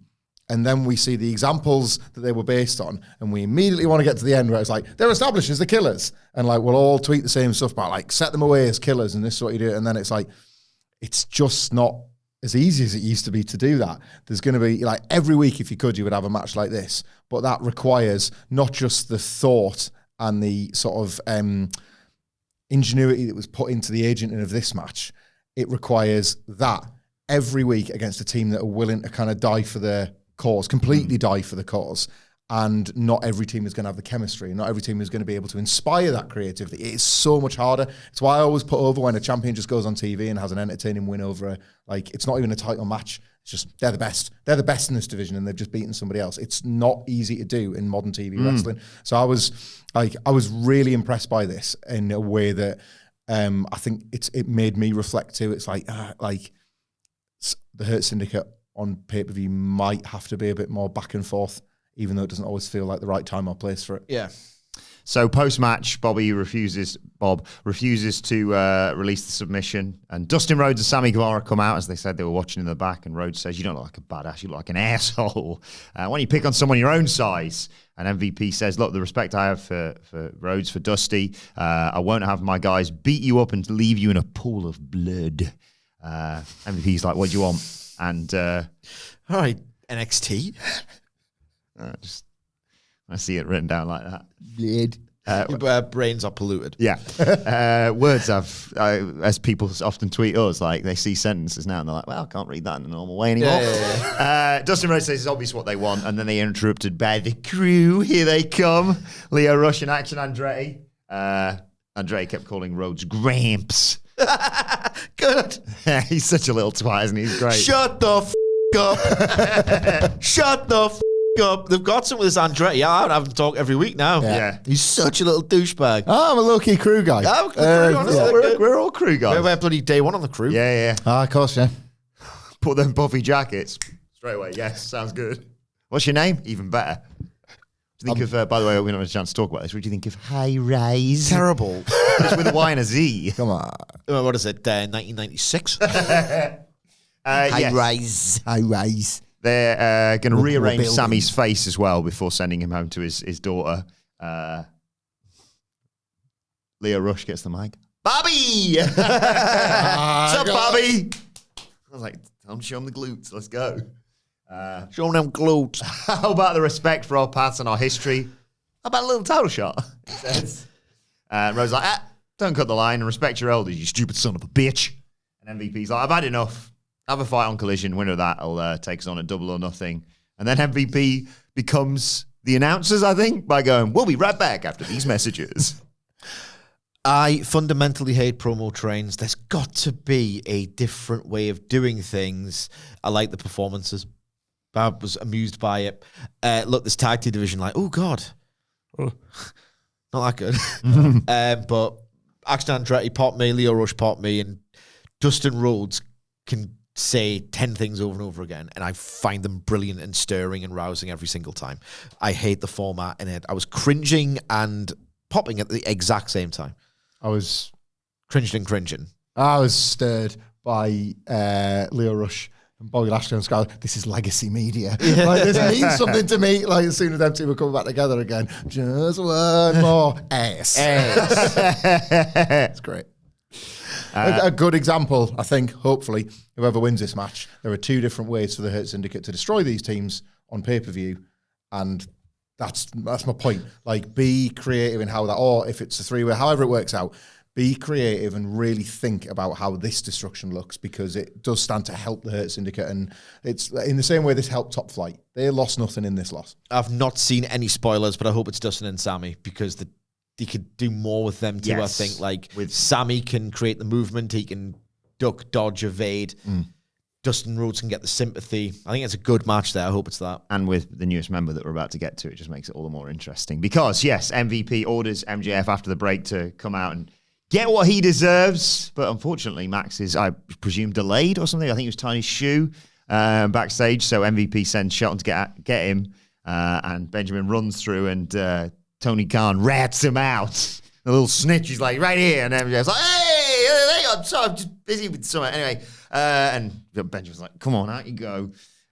and then we see the examples that they were based on, and we immediately want to get to the end where it's like, they're established as the killers, and like we'll all tweet the same stuff about like, set them away as killers, and this is what you do, and then it's like, it's just not as easy as it used to be to do that. There's going to be, like, every week, if you could, you would have a match like this. But that requires not just the thought and the sort of ingenuity that was put into the agenting of this match. It requires that every week against a team that are willing to kind of die for their cause, completely die for the cause. And not every team is going to have the chemistry. Not every team is going to be able to inspire that creativity. It is so much harder. It's why I always put over when a champion just goes on TV and has an entertaining win over it's not even a title match. It's just, they're the best. They're the best in this division and they've just beaten somebody else. It's not easy to do in modern TV wrestling. So I was really impressed by this in a way that I think it made me reflect too. It's like the Hurt Syndicate on pay-per-view might have to be a bit more back and forth, even though it doesn't always feel like the right time or place for it. Yeah. So post-match, Bob refuses to release the submission. And Dustin Rhodes and Sammy Guevara come out, as they said they were watching in the back. And Rhodes says, you don't look like a badass, you look like an asshole. Why don't you pick on someone your own size? And MVP says, look, the respect I have for Rhodes, for Dusty, I won't have my guys beat you up and leave you in a pool of blood. MVP's like, what do you want? And all right, NXT. I see it written down like that. Your brains are polluted. Yeah. Words as people often tweet us, like they see sentences now and they're like, well, I can't read that in a normal way anymore. Dustin Rhodes says it's obvious what they want, and then they are interrupted by the crew. Here they come. Leo Rush in action, Andretti. Andretti kept calling Rhodes Gramps. Good. He's such a little twat, isn't he? He's great. Shut the up. Shut the up. They've got some with this Andretti. I would have him talk every week now. Yeah. He's such a little douchebag. I'm a low-key crew guy. We're all crew guys. We're bloody day one on the crew. Yeah. Of course, yeah. Put them puffy jackets. Straight away. Yes, sounds good. What's your name? Even better. What do you think of, by the way, we don't have a chance to talk about this. What do you think of High Rise? Terrible. It's with a Y and a Z. Come on. What is it? 1996? Yes. High rise. They're going to rearrange building. Sammy's face as well before sending him home to his daughter. Leo Rush gets the mic. Bobby! What's up, Bobby? I was like, tell him, show him the glutes. Let's go. Show them glutes. How about the respect for our past and our history? How about a little title shot? He says. Rose like, don't cut the line and respect your elders, you stupid son of a bitch. And MVP's like, I've had enough. Have a fight on Collision. Winner of that will take us on at Double or Nothing. And then MVP becomes the announcers, I think, by going, we'll be right back after these messages. I fundamentally hate promo trains. There's got to be a different way of doing things. I like the performances. I was amused by it. Look, this tag team division, like, oh, God. Not that good. But Action Andretti pop me, Leo Rush pop me, and Dustin Rhodes can say 10 things over and over again, and I find them brilliant and stirring and rousing every single time. I hate the format in it. I was cringing and popping at the exact same time. I was cringing. I was stirred by Leo Rush and Bobby Lashley and Skye. This is legacy media. Like, this means something to me. Like, as soon as them two were coming back together again, just one more ass. It's great. A good example, I think, hopefully, whoever wins this match, there are two different ways for the Hurt Syndicate to destroy these teams on pay-per-view, and that's my point. Like, be creative in how that, or if it's a three-way, however it works out, be creative and really think about how this destruction looks, because it does stand to help the Hurt Syndicate, and it's in the same way this helped Top Flight. They lost nothing in this loss. I've not seen any spoilers, but I hope it's Dustin and Sammy, because he could do more with them too. Yes. I think, like, with Sammy can create the movement, he can duck, dodge, evade. Dustin Rhodes can get the sympathy. I think it's a good match there. I hope it's that. And with the newest member that we're about to get to, it just makes it all the more interesting. Because, yes, MVP orders MJF after the break to come out and get what he deserves. But unfortunately, Max is, I presume, delayed or something. I think it was Tony's shoe backstage. So MVP sends Shelton to get him. And Benjamin runs through, and Tony Khan rats him out. The little snitch is like, right here. And MJF's like, hey, I'm just busy with something. Anyway, and Benjamin's like, come on, out you go.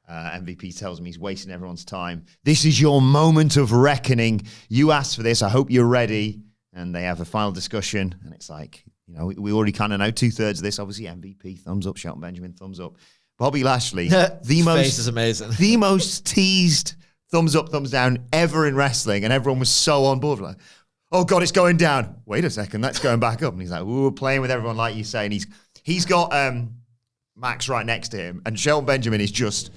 MVP tells him he's wasting everyone's time. This is your moment of reckoning. You asked for this. I hope you're ready. And they have a final discussion. And it's like, you know, we already kind of know 2/3 of this. Obviously, MVP, thumbs up. Shelton Benjamin, thumbs up. Bobby Lashley, His face is amazing. The most teased thumbs up, thumbs down ever in wrestling. And everyone was so on board. Like, oh, God, it's going down. Wait a second, that's going back up. And he's like, we're playing with everyone, like you say. And he's got Max right next to him. And Shelton Benjamin is just,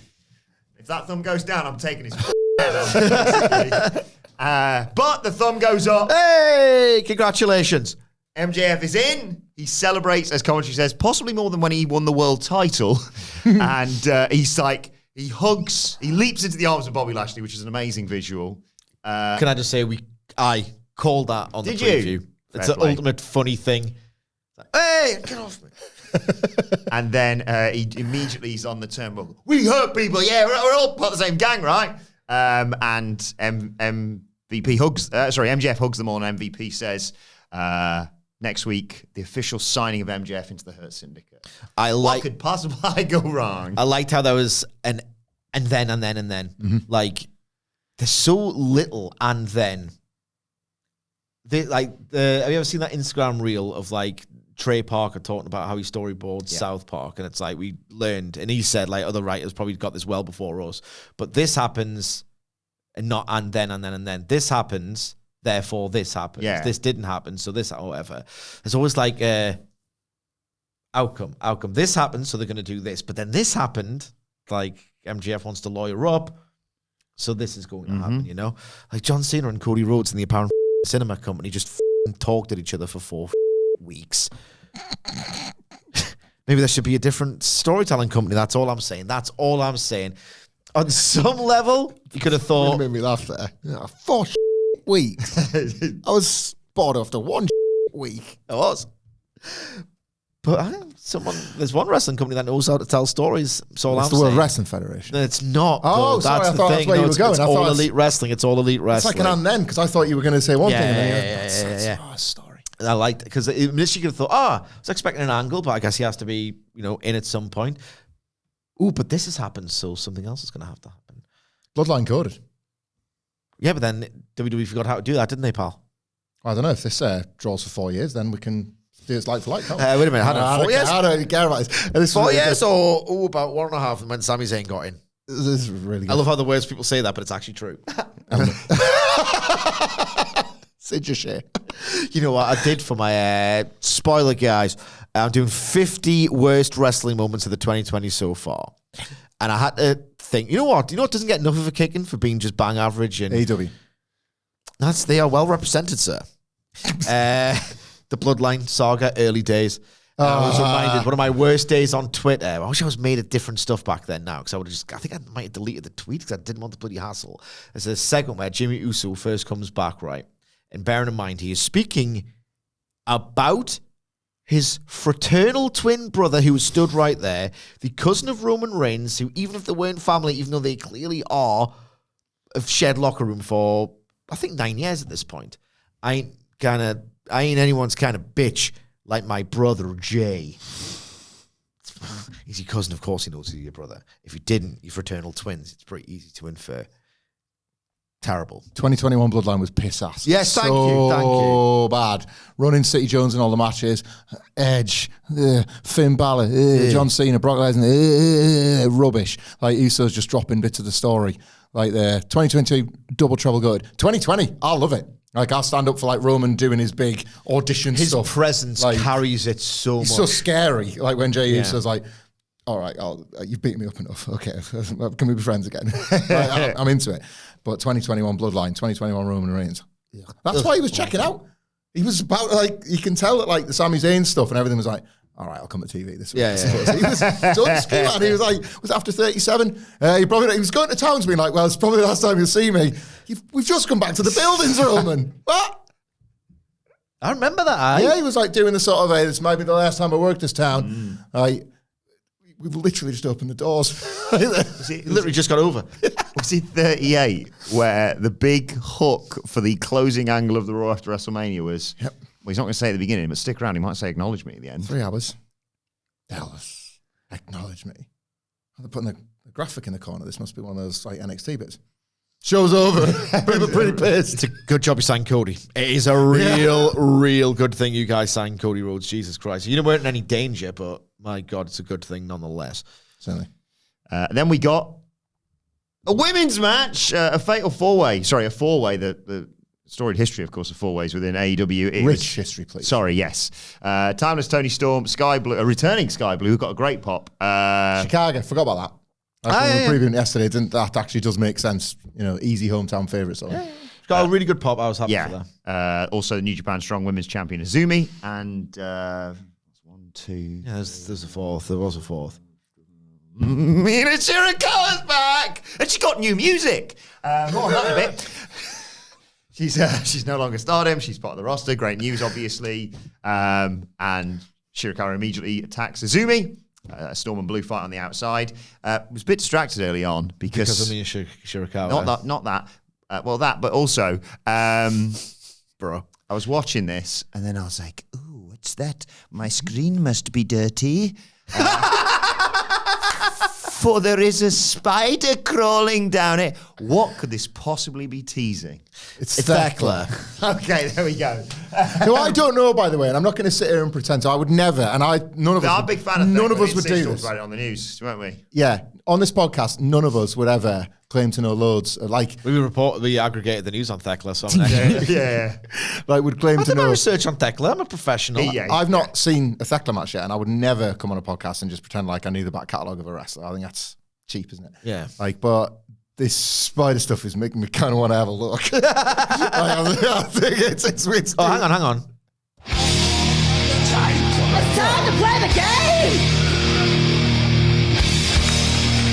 if that thumb goes down, I'm taking his head off. But the thumb goes up. Hey, congratulations. MJF is in. He celebrates, as commentary says, possibly more than when he won the world title. And he's like, he hugs, he leaps into the arms of Bobby Lashley, which is an amazing visual. Can I just say, I called that on the Did preview. you? It's Fair the play. ultimate funny thing. Like, hey, get off me. And then he immediately he's on the turnbuckle. We hurt people, yeah, we're all part of the same gang, right? And MVP MJF hugs them all, and MVP says next week the official signing of MJF into the Hurt Syndicate. What could possibly go wrong? I liked how there was and then. Mm-hmm. Like there's so little and then. Have you ever seen that Instagram reel of like Trey Parker talking about how he storyboards South Park, and it's like we learned, and he said like other writers probably got this well before us, but this happens, and not and then this happens, therefore this happens. Yeah. This didn't happen, so this or whatever. It's always like outcome. This happened, so they're going to do this, but then this happened. Like MJF wants to lawyer up, so this is going to happen. You know, like John Cena and Cody Rhodes in the apparent cinema company just talked at each other for 4 weeks. Maybe there should be a different storytelling company. That's all I'm saying. On some level, you could have thought. You made me laugh there. 4 weeks. I was bored after 1 week. I was. But there's one wrestling company that knows how to tell stories. That's all I'm saying. It's the World Wrestling Federation. No, it's not. Oh, sorry, that's I thought that's where you were going. It's all elite wrestling. It's all elite wrestling. It's like an and then, because I thought you were going to say one thing. Yeah. Oh, story. I liked it, because initially you could have thought, I was expecting an angle, but I guess he has to be, in at some point. Ooh, but this has happened, so something else is going to have to happen. Bloodline coded. Yeah, but then WWE forgot how to do that, didn't they, pal? I don't know. If this draws for 4 years, then we can do it like for like. Wait a minute, I 4 years? I don't care about this. 4 years or about 1.5 when Sami Zayn got in. This is really good. I love how the words people say that, but it's actually true. Said your shit. You know what I did for my spoiler, guys? I'm doing 50 worst wrestling moments of the 2020 so far. And I had to think, you know what doesn't get enough of a kicking for being just bang average? And AEW. They are well represented, sir. The Bloodline saga, early days. I was reminded, one of my worst days on Twitter. I wish I was made of different stuff back then now, because I think I might have deleted the tweet because I didn't want the bloody hassle. There's a segment where Jimmy Uso first comes back, right? And bearing in mind, he is speaking about his fraternal twin brother who was stood right there, the cousin of Roman Reigns, who, even if they weren't family, even though they clearly are, have shared locker room for, I think, 9 years at this point. I ain't anyone's kind of bitch like my brother Jay. He's your cousin, of course he knows he's your brother. If you didn't, you're fraternal twins. It's pretty easy to infer. Terrible. 2021 Bloodline was piss ass. Yes, thank you. So bad. Running City Jones in all the matches. Edge, Finn Balor, John Cena, Brock Lesnar, rubbish. Like Usos just dropping bits of the story. Like the 2022 double treble good. 2020, I love it. Like I'll stand up for like Roman doing his big audition stuff. His presence carries it so much. He's so scary. Like when Jey Uso's like, all right, you've beaten me up enough. Okay, can we be friends again? I'm into it. But 2021 Bloodline, 2021 Roman Reigns. That's why he was checking out. He was about you can tell that like the Sami Zayn stuff and everything was like, all right, I'll come to TV this week. Yeah. He was done skiing and he was like, was after 37. He was going to towns being like, well, it's probably the last time you'll see me. We've just come back to the buildings, Roman. What? I remember that. Yeah, he was like doing the sort of, this might be the last time I work this town. We've literally just opened the doors. He literally just got over. Was it 38 where the big hook for the closing angle of the Raw after WrestleMania was, well, he's not going to say at the beginning, but stick around, he might say acknowledge me at the end. 3 hours. Dallas, acknowledge me. They're putting the graphic in the corner. This must be one of those like NXT bits. Show's over. People are pretty pissed. It's a good job you signed Cody. It is a real good thing you guys signed Cody Rhodes. Jesus Christ. You weren't in any danger, but my God, it's a good thing nonetheless. Certainly. Then we got a women's match, a fatal four-way. Sorry, a four-way. The storied history, of course, of four-ways within AEW. Rich history, please. Sorry, yes. Timeless Toni Storm, Skye Blue, a returning Skye Blue, who got a great pop. Chicago, forgot about that. I was previewing yesterday. That actually does make sense. Easy hometown favourite. So. Yeah. Got a really good pop. I was happy for that. Also, New Japan Strong Women's Champion Azumi. And 1, 2. Yeah, there's a fourth. There was a fourth. Mina Shirakawa's back! And she got new music. More on that in a bit. She's no longer Stardom. She's part of the roster. Great news, obviously. And Shirakawa immediately attacks Azumi. Storm and Blue fight on the outside. Was a bit distracted early on because of Mina Shirakawa. Not that. That, but also, Bro. I was watching this, and then I was like, ooh, what's that? My screen must be dirty. For there is a spider crawling down it. What could this possibly be teasing? It's Thekla. Okay, there we go. Who I don't know, by the way, and I'm not going to sit here and pretend. So I would never, and none of us. I'm a big fan of none Thekla. of us would do Talked this. about it on the news, weren't we? Yeah, on this podcast, none of us would ever claim to know loads. We aggregated the news on Thekla, so I'm an expert. Yeah. Would claim I to did my know. research on Thekla. I'm a professional. Yeah. I've not seen a Thekla match yet, and I would never come on a podcast and just pretend like I knew the back catalogue of a wrestler. I think that's cheap, isn't it? Yeah. But this spider stuff is making me kind of want to have a look. I think it's Oh, hang on. It's time to play the game!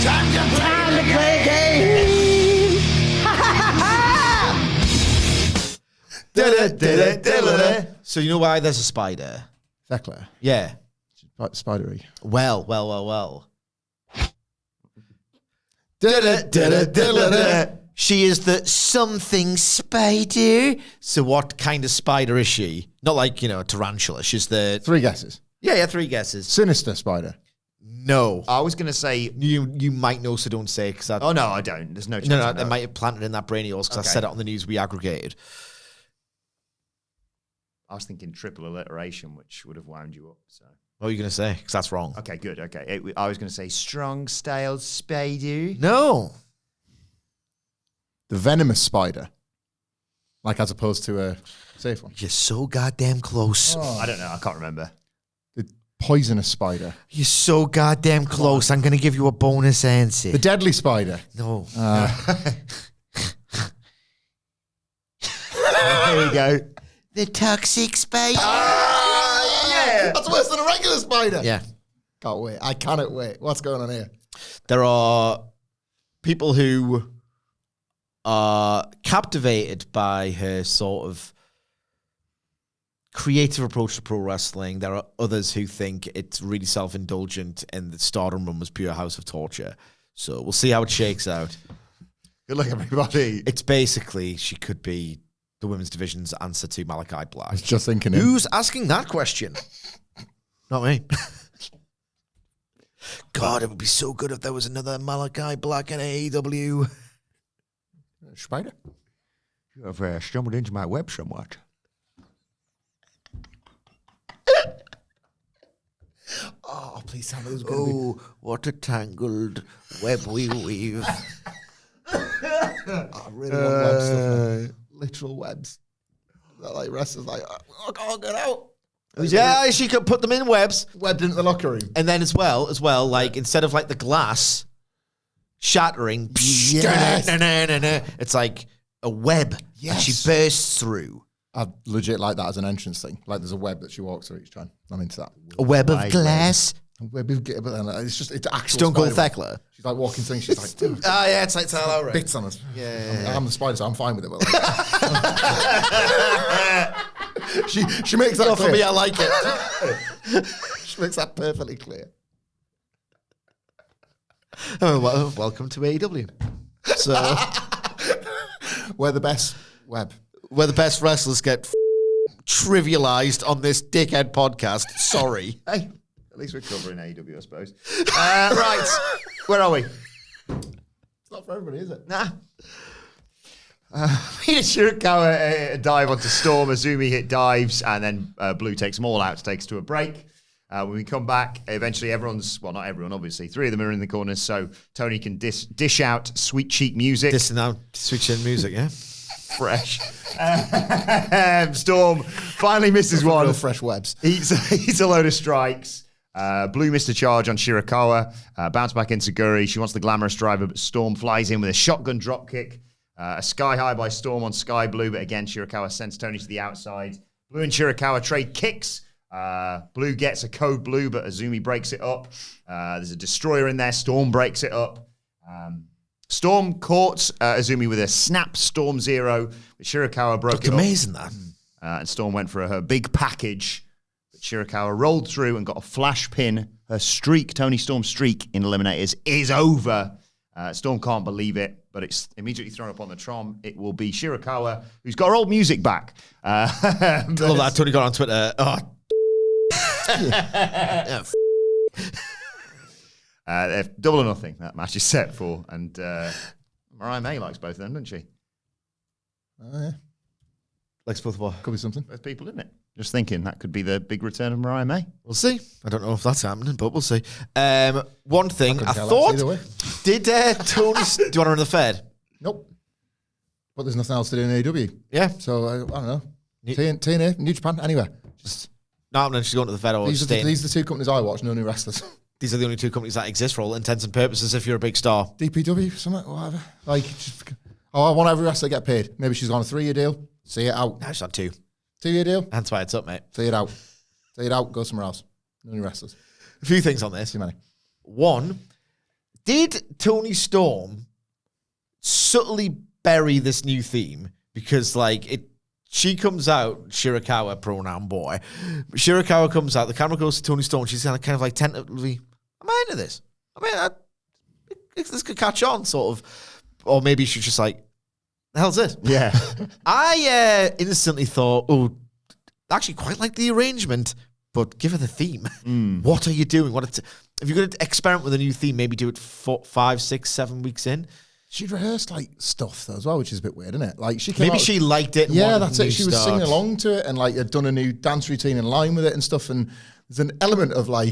Time to play the game! Ha ha ha ha! So you know why there's a spider? Thekla. Yeah. Spidery. Well. She is the something spider. So what kind of spider is she? Not like, a tarantula. She's the... 3 guesses. Yeah, 3 guesses. Sinister spider. No. I was going to say... You might know, so don't say it. Cause Oh, no, I don't. There's no chance. No, I they know. might have planted in that brain of yours because I said it on the news we aggregated. I was thinking triple alliteration, which would have wound you up. So What were you going to say? Because that's wrong. okay, good. Okay, I was going to say strong style spider. No. The venomous spider. As opposed to a safe one. You're so goddamn close. I don't know. I can't remember. The poisonous spider. You're so goddamn close. I'm going to give you a bonus answer. The deadly spider. No. There we go. The toxic spider. Yeah. That's worse than a regular spider. Yeah. Can't wait. I cannot wait. What's going on here? There are people who are captivated by her sort of creative approach to pro wrestling. There are others who think it's really self-indulgent and the Stardom run was pure house of torture. So we'll see how it shakes out. Good luck, everybody. It's basically, she could be the women's division's answer to Malachi Black. I was just thinking it. Who's asking that question? Not me. God, it would be so good if there was another Malachi Black in AEW. Spider? You have stumbled into my web somewhat. Oh, please tell me there's going to be... Oh, what a tangled web we weave. I really want web stuff, man. Literal webs. That wrestlers I can't get out. Yeah, she could put them in webs. Webbed into the locker room. And then as well, instead of the glass shattering, Yes. it's like a web that she bursts through. I legit like that as an entrance thing. There's a web that she walks through each time. I'm into that. A web of glass. A web of, but then it's actual Stone Cold spider. Thekla. She's walking through and she's like, dude, Yeah, it's like Tyler. bits on us. Yeah. I'm the spider, so I'm fine with it. But she makes that Not clear. for me, I like it. She makes that perfectly clear. Oh, well, welcome to AEW. So, We're the best web. where the best wrestlers get trivialized on this dickhead podcast. Sorry. Hey, at least we're covering AEW, I suppose. Right, where are we? It's not for everybody, is it? Nah. Shirakawa dive onto Storm. Azumi hit dives, and then Blue takes them all out to take us to a break. When we come back, eventually not everyone, obviously. 3 of them are in the corners, so Toni can dish out sweet cheek music. This is now switching music, yeah? Fresh. Storm finally misses one. Real fresh webs. Eats a load of strikes. Blue missed a charge on Shirakawa. Bounce back into Guri. She wants the glamorous driver, but Storm flies in with a shotgun dropkick. A sky high by Storm on Skye Blue, but again, Shirakawa sends Toni to the outside. Blue and Shirakawa trade kicks. Blue gets a code blue, but Azumi breaks it up. There's a destroyer in there. Storm breaks it up. Storm caught Azumi with a snap Storm Zero, but Shirakawa broke Looked it amazing, that. up. And Storm went for her big package. But Shirakawa rolled through and got a flash pin. Her streak, Toni Storm's streak in Eliminators, is over. Storm can't believe it, but it's immediately thrown up on the Tron. It will be Shirakawa, who's got her old music back. I love that. Tony got on Twitter. Double or nothing, that match is set for. And Mariah May likes both of them, doesn't she? Oh, yeah. Likes both of what? Could be something. Both people, isn't it? Just thinking that could be the big return of Mariah May. We'll see. I don't know if that's happening, but we'll see. One thing I tell thought, either way. did Tony, do you want to run the Fed? Nope. But there's nothing else to do in AEW. Yeah. So, I don't know. TNA, New Japan, anywhere. Just No, I'm just going to the Fed or these are the two companies I watch, no new wrestlers. These are the only two companies that exist for all intents and purposes if you're a big star. DPW, something, whatever. Like, I want every wrestler to get paid. Maybe she's on a 3-year deal. See it out. No, she's on 2. 2-year deal. That's why it's up, mate. See it out. See it out. Go somewhere else. No new wrestlers. A few things on this. Too many. One, did Toni Storm subtly bury this new theme? Because, she comes out, Shirakawa, pronoun boy. Shirakawa comes out, the camera goes to Toni Storm. She's kind of tentatively, am I into this? I mean, this could catch on, sort of. Or maybe she's just like, the hell's this? Yeah. I instantly thought, actually quite like the arrangement, but give her the theme. What are you doing? If you're going to experiment with a new theme, maybe do it 4, 5, 6, 7 weeks in. She'd rehearsed stuff though as well, which is a bit weird, isn't it? She came maybe out, she liked it. Yeah, that's it. She was start. singing along to it and had done a new dance routine in line with it and stuff. And there's an element of I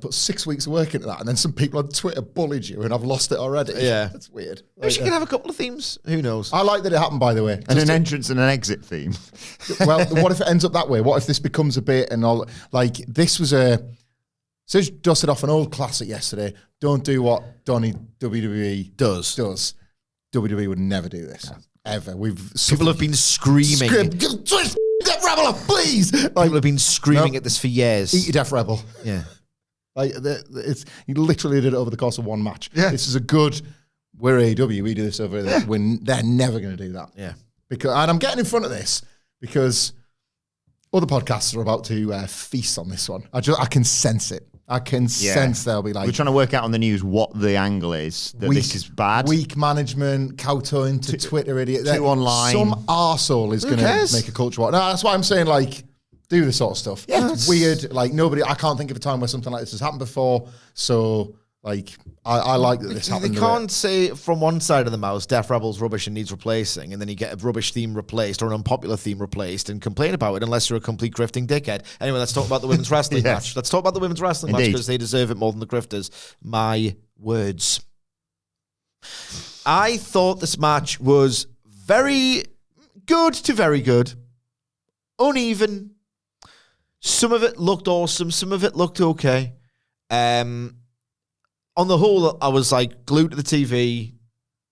put 6 weeks of work into that, and then some people on Twitter bullied you, and I've lost it already. Yeah, that's weird. Maybe she can have a couple of themes. Who knows? I like that it happened, by the way. And an entrance and an exit theme. Well, what if it ends up that way? What if this becomes a bit and all? This was so she dusted off an old classic yesterday. Don't do what WWE does. WWE would never do this ever. People have been screaming. Death Rebel, please! People have been screaming at this for years. Eat your Death Rebel. Yeah. He literally did it over the course of one match. Yeah. This is a good. We're AEW. We do this over there. They're never going to do that. Yeah. And I'm getting in front of this because other podcasts are about to feast on this one. I can sense it. I can sense they'll be we're trying to work out on the news what the angle is, that this is bad. Weak management, kowtowing to Twitter idiot. Too online. Some arsehole is going to make a culture war. No, that's why I'm saying, do this sort of stuff. Yeah. It's weird. I can't think of a time where something like this has happened before. So, I like that this happened. They can't say from one side of the mouse, Death Rebel's rubbish and needs replacing, and then you get a rubbish theme replaced or an unpopular theme replaced and complain about it unless you're a complete grifting dickhead. Anyway, let's talk about the women's wrestling match. Let's talk about the women's wrestling match because they deserve it more than the grifters. My words. I thought this match was very good to very good. Uneven. Some of it looked awesome. Some of it looked okay. On the whole, I was glued to the TV,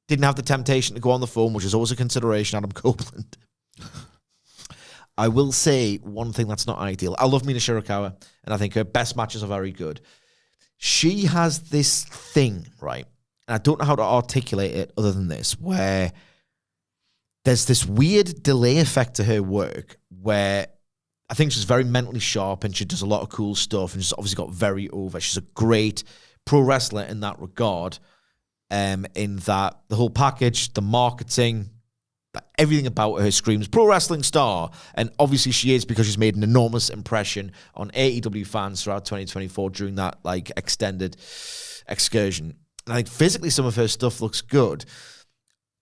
didn't have the temptation to go on the phone, which is always a consideration, Adam Copeland. I will say one thing that's not ideal. I love Mina Shirakawa, and I think her best matches are very good. She has this thing, right? And I don't know how to articulate it other than this, where there's this weird delay effect to her work where I think she's very mentally sharp and she does a lot of cool stuff and she's obviously got very over. She's a great pro wrestler in that regard, in that the whole package, the marketing, everything about her screams pro wrestling star. And obviously she is because she's made an enormous impression on AEW fans throughout 2024 during that extended excursion. And I think physically some of her stuff looks good.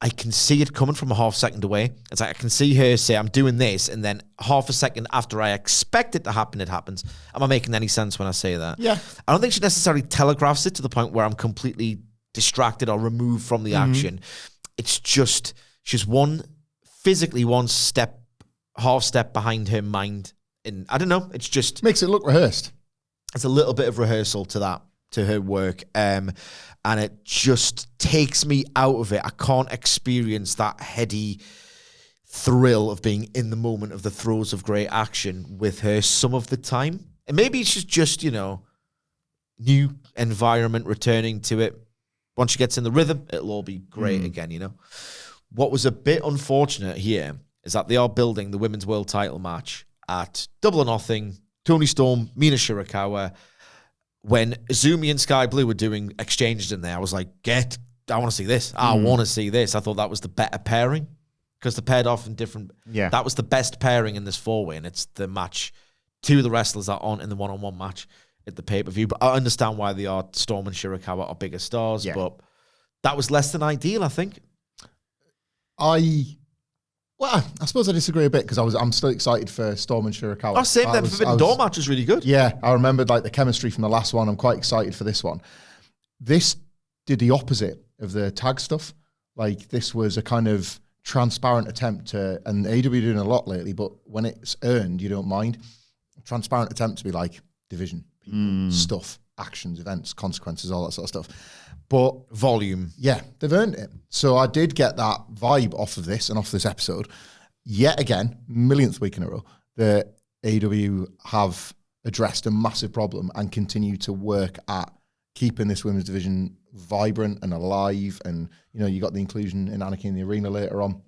I can see it coming from a half second away. It's I can see her say, I'm doing this, and then half a second after I expect it to happen, it happens. Am I making any sense when I say that? Yeah. I don't think she necessarily telegraphs it to the point where I'm completely distracted or removed from the action. It's just, she's physically one step, half step behind her mind. And I don't know, it's just... Makes it look rehearsed. It's a little bit of rehearsal to that, to her work. And it just takes me out of it. I can't experience that heady thrill of being in the moment of the throes of great action with her some of the time. And maybe she's just, new environment, returning to it. Once she gets in the rhythm, it'll all be great again, What was a bit unfortunate here is that they are building the Women's World title match at Double or Nothing, Toni Storm, Mina Shirakawa. When Azumi and Sky Blue were doing exchanges in there, I was like, get I want to see this. I want to see this. I thought that was the better pairing because they're paired off in different. Yeah. That was the best pairing in this 4-way, and it's the match. Two of the wrestlers are on in the one-on-one match at the pay-per-view. But I understand why they are. Storm and Shirakawa are bigger stars, but that was less than ideal, I think. I suppose I disagree a bit because I'm still excited for Storm and Shirakawa. Oh, same. The Forbidden Door match was really good. Yeah, I remembered like the chemistry from the last one. I'm quite excited for this one. This did the opposite of the tag stuff. Like this was a kind of transparent attempt to, and AEW doing a lot lately, but when it's earned, you don't mind. A transparent attempt to be like division, people, stuff, actions, events, consequences, all that sort of stuff. But volume. Yeah, they've earned it. So I did get that vibe off of this and off this episode. Yet again, millionth week in a row, the AEW have addressed a massive problem and continue to work at keeping this women's division vibrant and alive. And, you know, you got the inclusion in Anarchy in the Arena later on,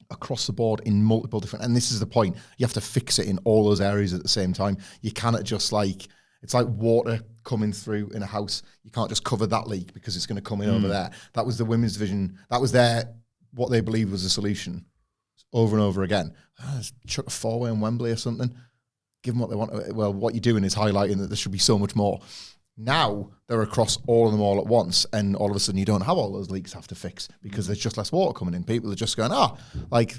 across the board in multiple different, and this is the point, you have to fix it in all those areas at the same time. You cannot just like, it's like water coming through in a house. You can't just cover that leak because it's going to come in over there. That was the women's division. That was what they believed was the solution over and over again. Just chuck a 4-way in Wembley or something. Give them what they want. Well, what you're doing is highlighting that there should be so much more. Now they're across all of them all at once, and all of a sudden you don't have all those leaks have to fix because there's just less water coming in. People are just going, like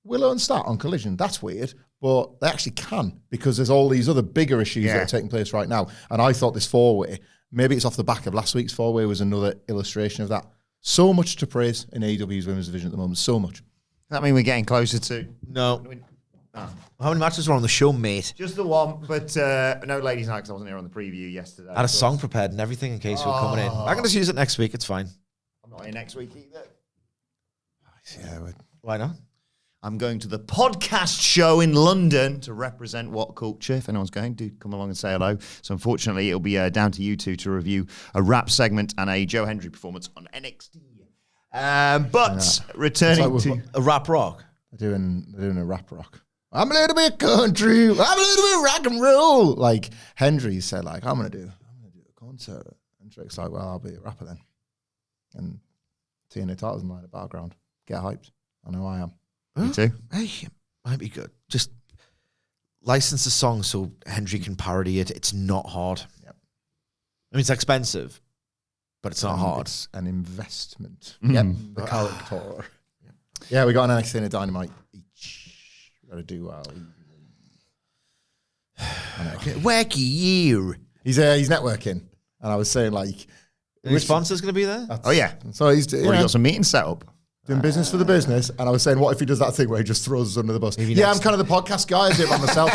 Willow and Stat on Collision. That's weird, but they actually can because there's all these other bigger issues that are taking place right now. And I thought this 4-way, maybe it's off the back of last week's 4-way, was another illustration of that. So much to praise in AEW's women's division at the moment. So much. Does that mean we're getting closer to? No. How many matches were on the show, mate? Just the one, but no ladies' night because I wasn't here on the preview yesterday. I had a song prepared and everything in case we were coming in. I can just use it next week. It's fine. I'm not here next week either. Yeah, Why not? I'm going to the podcast show in London to represent WhatCulture. If anyone's going, do come along and say hello. So unfortunately, it'll be down to you two to review a rap segment and a Joe Hendry performance on NXT. But returning to a rap rock. They're doing a rap rock. I'm a little bit country. I'm a little bit rock and roll. Like Hendry said, like I'm gonna do a concert. And Drake's like, well, I'll be a rapper then. And TNA titles in the background. Get hyped. I know I am. Me too. Hey, might be good. Just license the song so Hendry can parody it. It's not hard. Yep. I mean, it's expensive, but it's not hard. It's an investment. Yep. The character. Yeah, we got an NXT and a Dynamite each. We got to do well. Wacky year. He's networking, and I was saying like, Which sponsor's going to be there? Oh yeah. So he's Already got some meetings set up. Doing business for the business, and I was saying, what if he does that thing where he just throws us under the bus? Maybe I'm kind of the podcast guy. I do it by myself.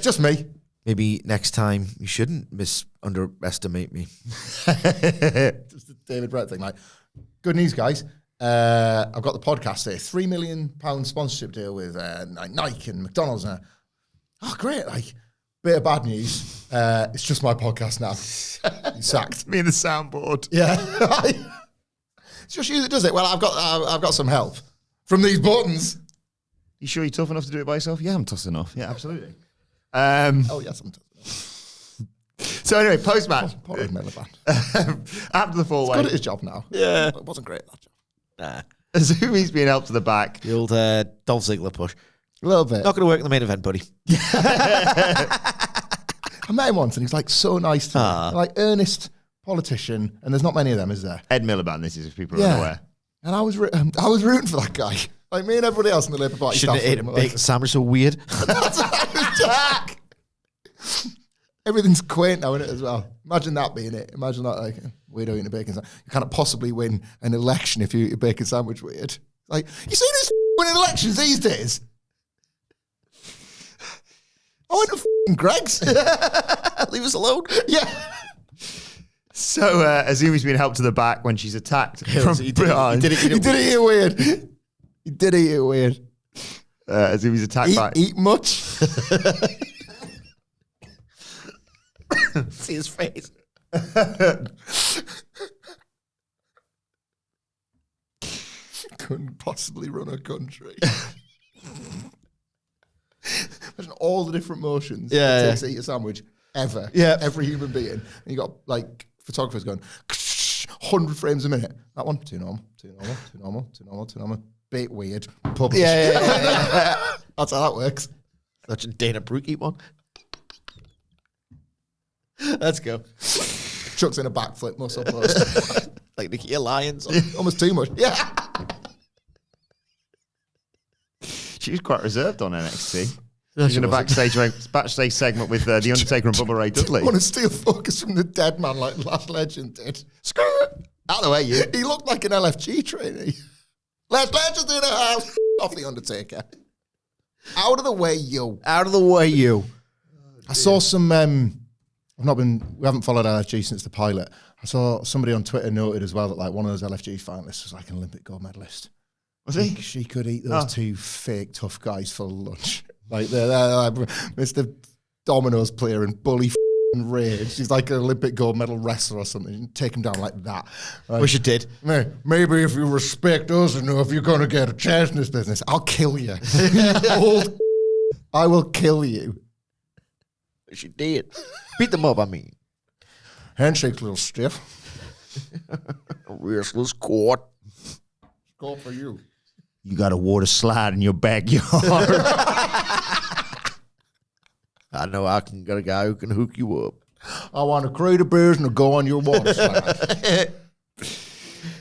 just me. Maybe next time you shouldn't underestimate me. Just the David Brett thing. Like, good news, guys. I've got the podcast here. £3 million sponsorship deal with Nike and McDonald's. Oh, great. Like, bit of bad news. It's just my podcast now. He's sacked. Me and the soundboard. Yeah. It's just you that does it. Well, I've got some help from these buttons. You sure you're tough enough to do it by yourself? Yeah, I'm tough enough. Yeah, absolutely. Oh, yes, I'm tough enough. So anyway, post-match. After the 4-way. Good at his job now. Yeah. It wasn't great, that job. Azumi's being helped to the back. The old Dolph Ziggler push. A little bit. Not going to work in the main event, buddy. I met him once and he's like so nice to me. Like earnest politician, and there's not many of them, is there? Ed Miliband, this is if people are unaware. And I was rooting for that guy. Like me and everybody else in the Labour Party. Shouldn't have ate a bacon sandwich so weird. That's what I was just everything's quaint now, isn't it, as well? Imagine that being it. Imagine that, like, weirdo eating a bacon sandwich. You can't possibly win an election if you eat a bacon sandwich weird. Like, you see this winning elections these days? I went to Greg's. Leave us alone. Yeah. So Azumi's been helped to the back when she's attacked from behind. He did eat it weird. He did eat it weird. Azumi's attacked back. Eat much? See his face. Couldn't possibly run a country. Imagine all the different motions it takes to eat a sandwich ever. Yeah. Every human being. And you got like photographers going, 100 frames a minute. That one, too normal. Bit weird. Publish. Yeah. That's how that works. Such a Dana Brooke one. Let's go. Chucks in a backflip muscle post. Like Nikki Lyons. Almost too much. Yeah. She was quite reserved on NXT. No, She's in a backstage segment with The Undertaker and Bubba Ray Dudley. Want to steal focus from the dead man like Last Legend did. Skirt. Out of the way, you. He looked like an LFG trainee. Last Legend's in the house. Off the Undertaker. Out of the way, you. Out of the way, you. I saw some. We haven't followed LFG since the pilot. I saw somebody on Twitter noted as well that like one of those LFG finalists was like an Olympic gold medalist. Was he? She could eat those two fake tough guys for lunch. Like they're like Mr. Domino's player and bully rage. She's like an Olympic gold medal wrestler or something. You take him down like that. Like, Wish it did. Maybe if you respect us enough, you're going to get a chance in this business. I'll kill you. Old I will kill you. Wish it did. Beat them up, I mean. Handshake's a little stiff. Wrestler's court. Call for you. You got a water slide in your backyard. I know I can got a guy who can hook you up. I want a crate of beers and to go on your water slide.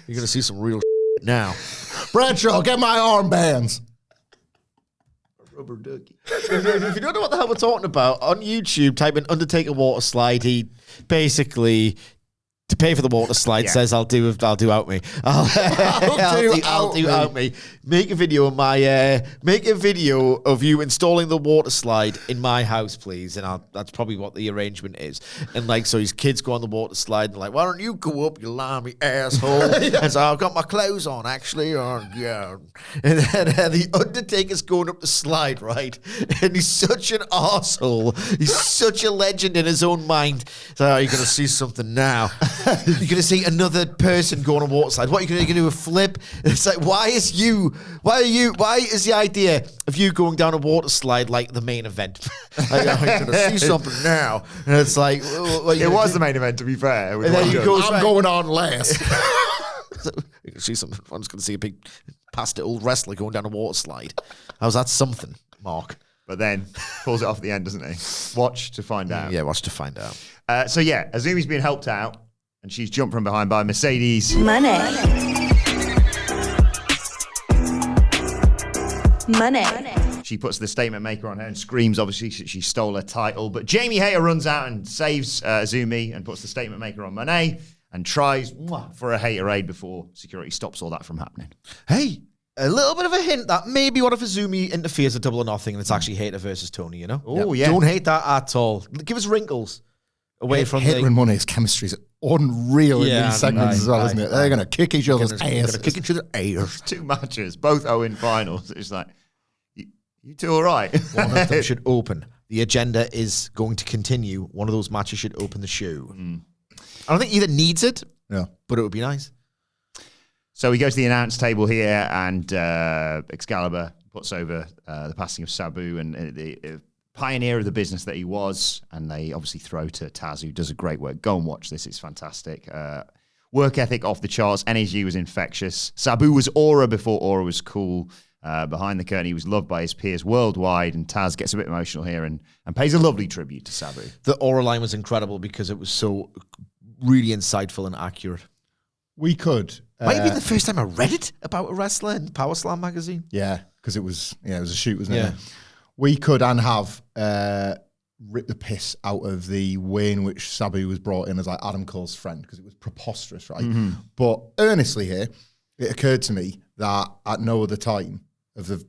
You're gonna see some real now. Bradshaw, get my armbands. Rubber ducky. If you don't know what the hell we're talking about, on YouTube, type in Undertaker water slide. He basically, to pay for the water slide, says I'll do out me. I'll do out me. Make a video of make a video of you installing the water slide in my house, please. And that's probably what the arrangement is. And like, so his kids go on the water slide and like, why don't you go up, you limey asshole? And so I've got my clothes on, actually. Yeah. And then the Undertaker's going up the slide, right? And he's such an asshole. He's such a legend in his own mind. So you're going to see something now. You're going to see another person go on a water slide. What are you going to do? A flip? It's like, why is the idea of you going down a water slide like the main event? Like, I'm going to see something now. And it's like, it was the main event, to be fair. And then I'm going on last. So you can see something. I'm just going to see a big past old wrestler going down a water slide. How's that something, Mark? But then pulls it off at the end, doesn't he? Watch to find out. Yeah, watch to find out. Azumi's being helped out, and she's jumped from behind by Mercedes. Money. She puts the statement maker on her and screams, obviously, she stole her title. But Jamie Hayter runs out and saves Azumi and puts the statement maker on Monet and tries for a Haterade before security stops all that from happening. Hey, a little bit of a hint that maybe what if Azumi interferes with Double or Nothing and it's actually Hayter versus Tony, you know? Oh, yeah. Don't hate that at all. Give us wrinkles away from Hayter and Monet's chemistry is unreal in these segments as well, isn't it? They're going to kick each other's asses. Kick each other's ass. Two matches, both in finals. It's like, you two all right? One of them should open. The agenda is going to continue. One of those matches should open the show. I don't think either needs it, but it would be nice. So he goes to the announce table here, and Excalibur puts over the passing of Sabu and the pioneer of the business that he was, and they obviously throw to Taz, who does a great work. Go and watch this; it's fantastic. Work ethic off the charts. Energy was infectious. Sabu was aura before aura was cool. Behind the curtain, he was loved by his peers worldwide, and Taz gets a bit emotional here and pays a lovely tribute to Sabu. The aura line was incredible because it was so really insightful and accurate. We could. Might be the first time I read it about a wrestler in Power Slam magazine. Yeah, because it was a shoot, wasn't it? We could and have ripped the piss out of the way in which Sabu was brought in as like Adam Cole's friend, because it was preposterous, right? Mm-hmm. But earnestly here, it occurred to me that at no other time of the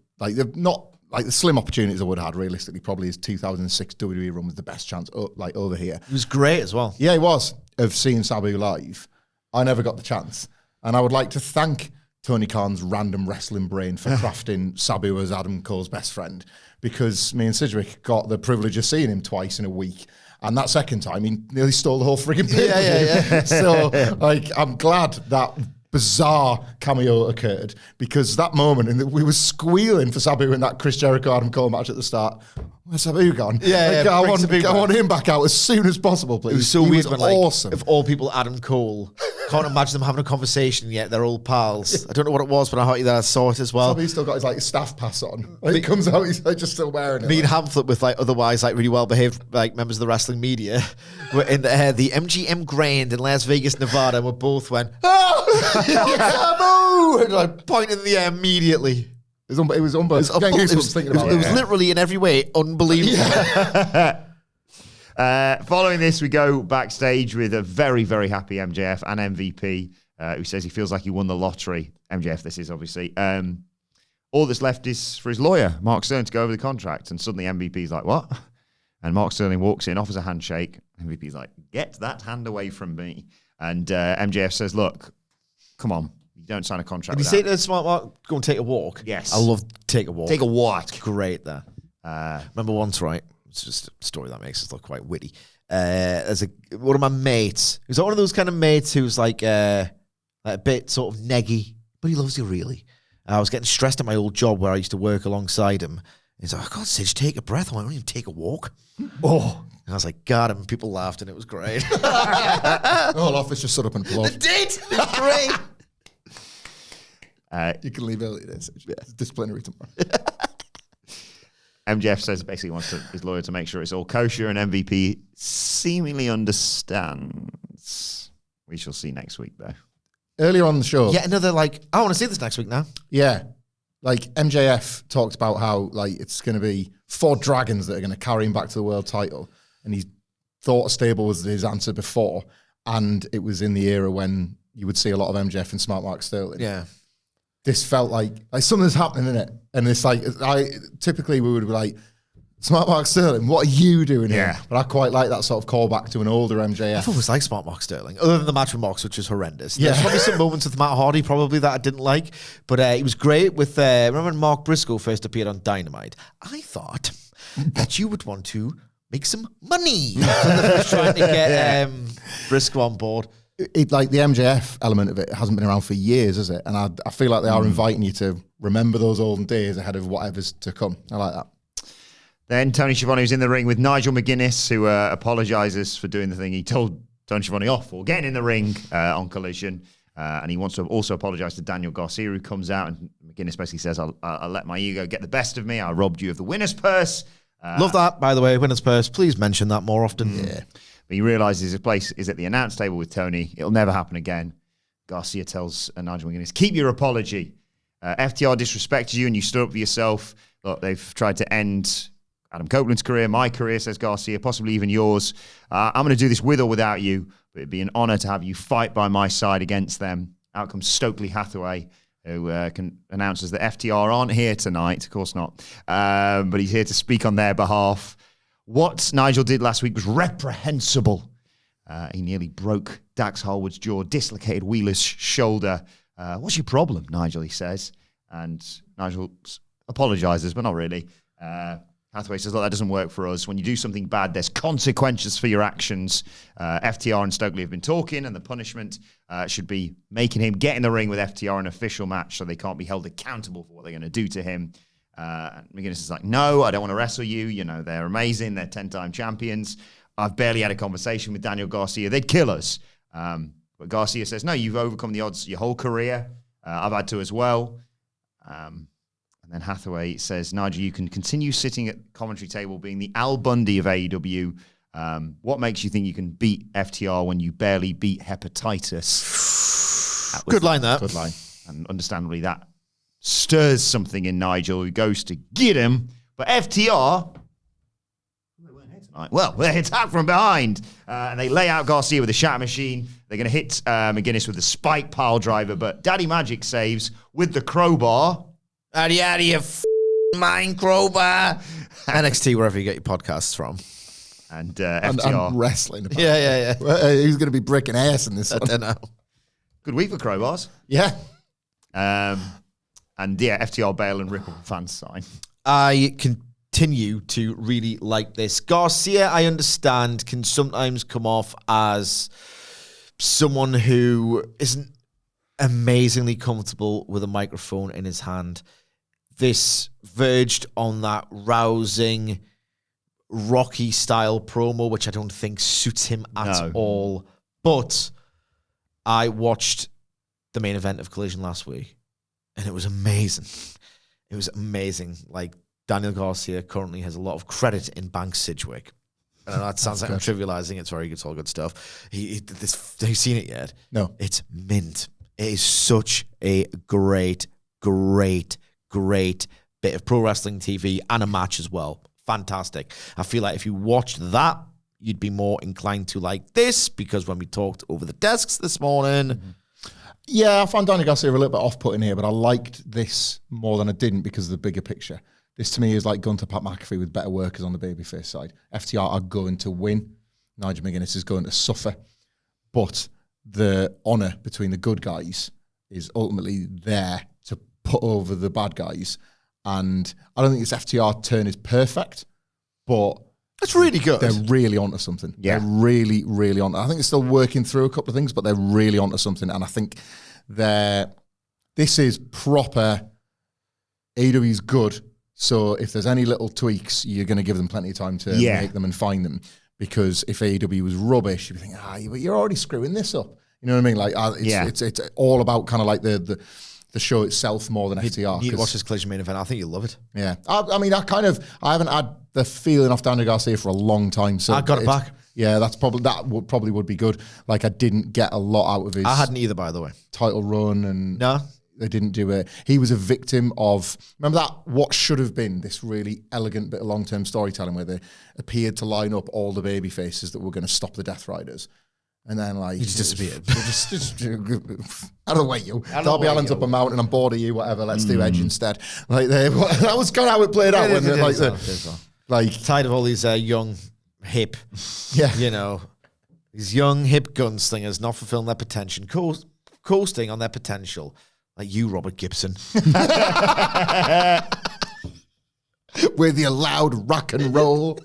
slim opportunities I would have had realistically, probably his 2006 WWE run was the best chance over here. He was great as well. Yeah, he was, of seeing Sabu live. I never got the chance. And I would like to thank Tony Khan's random wrestling brain for crafting Sabu as Adam Cole's best friend, because me and Sidgwick got the privilege of seeing him twice in a week. And that second time, he nearly stole the whole frigging pay. Yeah. So, I'm glad that bizarre cameo occurred, because that moment, and we were squealing for Sabu in that Chris Jericho Adam Cole match at the start. Where's Sabu gone? I want him back out as soon as possible, please. It was so weird when, awesome. If all people, Adam Cole can't imagine them having a conversation yet. They're all pals. I don't know what it was, but I saw it as well. Sabu's still got his like staff pass on. When he comes out, he's like just still wearing it. Me and Hamflett with like otherwise like really well behaved like members of the wrestling media were in the MGM Grand in Las Vegas, Nevada, and we both went, "Oh, Sabu!" and like pointed in the air immediately. It was unbelievable. It was literally in every way unbelievable. Following this, we go backstage with a very, very happy MJF and MVP, who says he feels like he won the lottery. MJF, this is obviously. All that's left is for his lawyer, Mark Sterling, to go over the contract. And suddenly MVP's like, what? And Mark Sterling walks in, offers a handshake. MVP's like, get that hand away from me. And MJF says, look, come on. You don't sign a contract. Did you say to Smart Mark, go and take a walk? Yes. I love take a walk. Take a walk. Great there. Remember once, right? It's just a story that makes us look quite witty. There's one of my mates. He's one of those kind of mates who's like a bit sort of neggy, but he loves you really. I was getting stressed at my old job where I used to work alongside him. He's like, oh, God, Sidge, take a breath. I don't even take a walk. Oh. And I was like, God, and people laughed and it was great. The whole office just stood up and applauded. It did. It was great. You can leave early. It's disciplinary tomorrow. MJF says basically wants his lawyer to make sure it's all kosher, and MVP seemingly understands. We shall see next week, though. Earlier on the show. Yeah, another like, I want to see this next week now. Yeah. Like MJF talked about how like it's going to be 4 dragons that are going to carry him back to the world title. And he thought a stable was his answer before. And it was in the era when you would see a lot of MJF and Smart Mark Sterling. Yeah. This felt like something's happening in it. And it's like, typically we would be like, Smart Mark Sterling, what are you doing here? But I quite like that sort of callback to an older MJF. I've always liked Smart Mark Sterling, other than the match with Mox, which is horrendous. Yeah. There's probably some moments with Matt Hardy probably that I didn't like, but he was great with, remember when Mark Briscoe first appeared on Dynamite? I thought that you would want to make some money trying to get Briscoe on board. It like the MJF element of it hasn't been around for years, is it? And I feel like they are inviting you to remember those olden days ahead of whatever's to come. I like that. Then Tony Schiavone was in the ring with Nigel McGuinness, who apologizes for doing the thing he told Tony Schiavone off for, getting in the ring on Collision. And he wants to also apologize to Daniel Garcia, who comes out, and McGuinness basically says, I'll let my ego get the best of me. I robbed you of the winner's purse. Love that, by the way, winner's purse. Please mention that more often. Yeah. But he realizes his place is at the announce table with Tony. It'll never happen again. Garcia tells Nigel McGuinness, keep your apology. FTR disrespected you and you stood up for yourself. Look, they've tried to end Adam Copeland's career, my career, says Garcia, possibly even yours. I'm going to do this with or without you, but it'd be an honor to have you fight by my side against them. Out comes Stokely Hathaway, who announces that FTR aren't here tonight. Of course not. But he's here to speak on their behalf. What Nigel did last week was reprehensible. He nearly broke Dax Harwood's jaw, dislocated Wheeler's shoulder. What's your problem, Nigel, he says. And Nigel apologizes, but not really. Hathaway says, look, that doesn't work for us. When you do something bad, there's consequences for your actions. FTR and Stokely have been talking, and the punishment should be making him get in the ring with FTR in an official match so they can't be held accountable for what they're going to do to him. McGuinness is like, no, I don't want to wrestle you. You know, they're amazing. They're 10-time champions. I've barely had a conversation with Daniel Garcia. They'd kill us. But Garcia says, no, you've overcome the odds your whole career. I've had to as well. And then Hathaway says, Nigel, you can continue sitting at the commentary table being the Al Bundy of AEW. What makes you think you can beat FTR when you barely beat hepatitis? Good line, that. Good line. And understandably, that stirs something in Nigel, who goes to get him. But FTR, they weren't here tonight. Well, they're attacked from behind. And they lay out Garcia with a shatter machine. They're going to hit McGuinness with the spike pile driver. But Daddy Magic saves with the crowbar. Addy, you mine crowbar. NXT, wherever you get your podcasts from. And FTR. And wrestling. Yeah. Who's going to be breaking ass in this one? I don't know. Good week for crowbars. Yeah. And yeah, FTR bail and Ripple fans sign. I continue to really like this. Garcia, I understand, can sometimes come off as someone who isn't amazingly comfortable with a microphone in his hand. This verged on that rousing, Rocky-style promo, which I don't think suits him at all. But I watched the main event of Collision last week, and it was amazing. It was amazing. Like, Daniel Garcia currently has a lot of credit in Banks Sidgwick. I know that sounds like I'm trivializing. It's very good. It's all good stuff. Have you seen it yet? No. It's mint. It is such a great bit of pro wrestling TV and a match as well. Fantastic. I feel like if you watched that, you'd be more inclined to like this, because when we talked over the desks this morning... Yeah, I found Daniel Garcia a little bit off-putting here, but I liked this more than I didn't because of the bigger picture. This, to me, is like Gunter Pat McAfee with better workers on the babyface side. FTR are going to win. Nigel McGuinness is going to suffer. But the honour between the good guys is ultimately there to put over the bad guys. And I don't think this FTR turn is perfect, but... It's really good. They're really onto something. Yeah. They're really, really on. I think they're still working through a couple of things, but they're really onto something. And I think this is proper. AEW's good. So if there's any little tweaks, you're going to give them plenty of time to make them and find them. Because if AEW was rubbish, you'd be thinking, but you're already screwing this up. You know what I mean? Like, it's all about kind of like the show itself more than FTR. You need to watch this Collision main event. I think you'll love it. Yeah. I mean, I haven't had the feeling off Daniel Garcia for a long time. So I got it back. Yeah, that would be good. Like, I didn't get a lot out of his... I hadn't either, by the way. ...title run, and no, they didn't do it. He was a victim of... Remember that? What should have been this really elegant bit of long-term storytelling where they appeared to line up all the baby faces that were going to stop the Death Riders. And then, like... He just disappeared. just out of the way, you. Darby Allin's up a mountain, I'm bored of you, whatever. Let's do Edge instead. Like, that was kind of how it played out. Tired of all these young, hip, these young, hip gunslingers not fulfilling their potential, coasting on their potential, like you, Robert Gibson. With your loud rock and roll.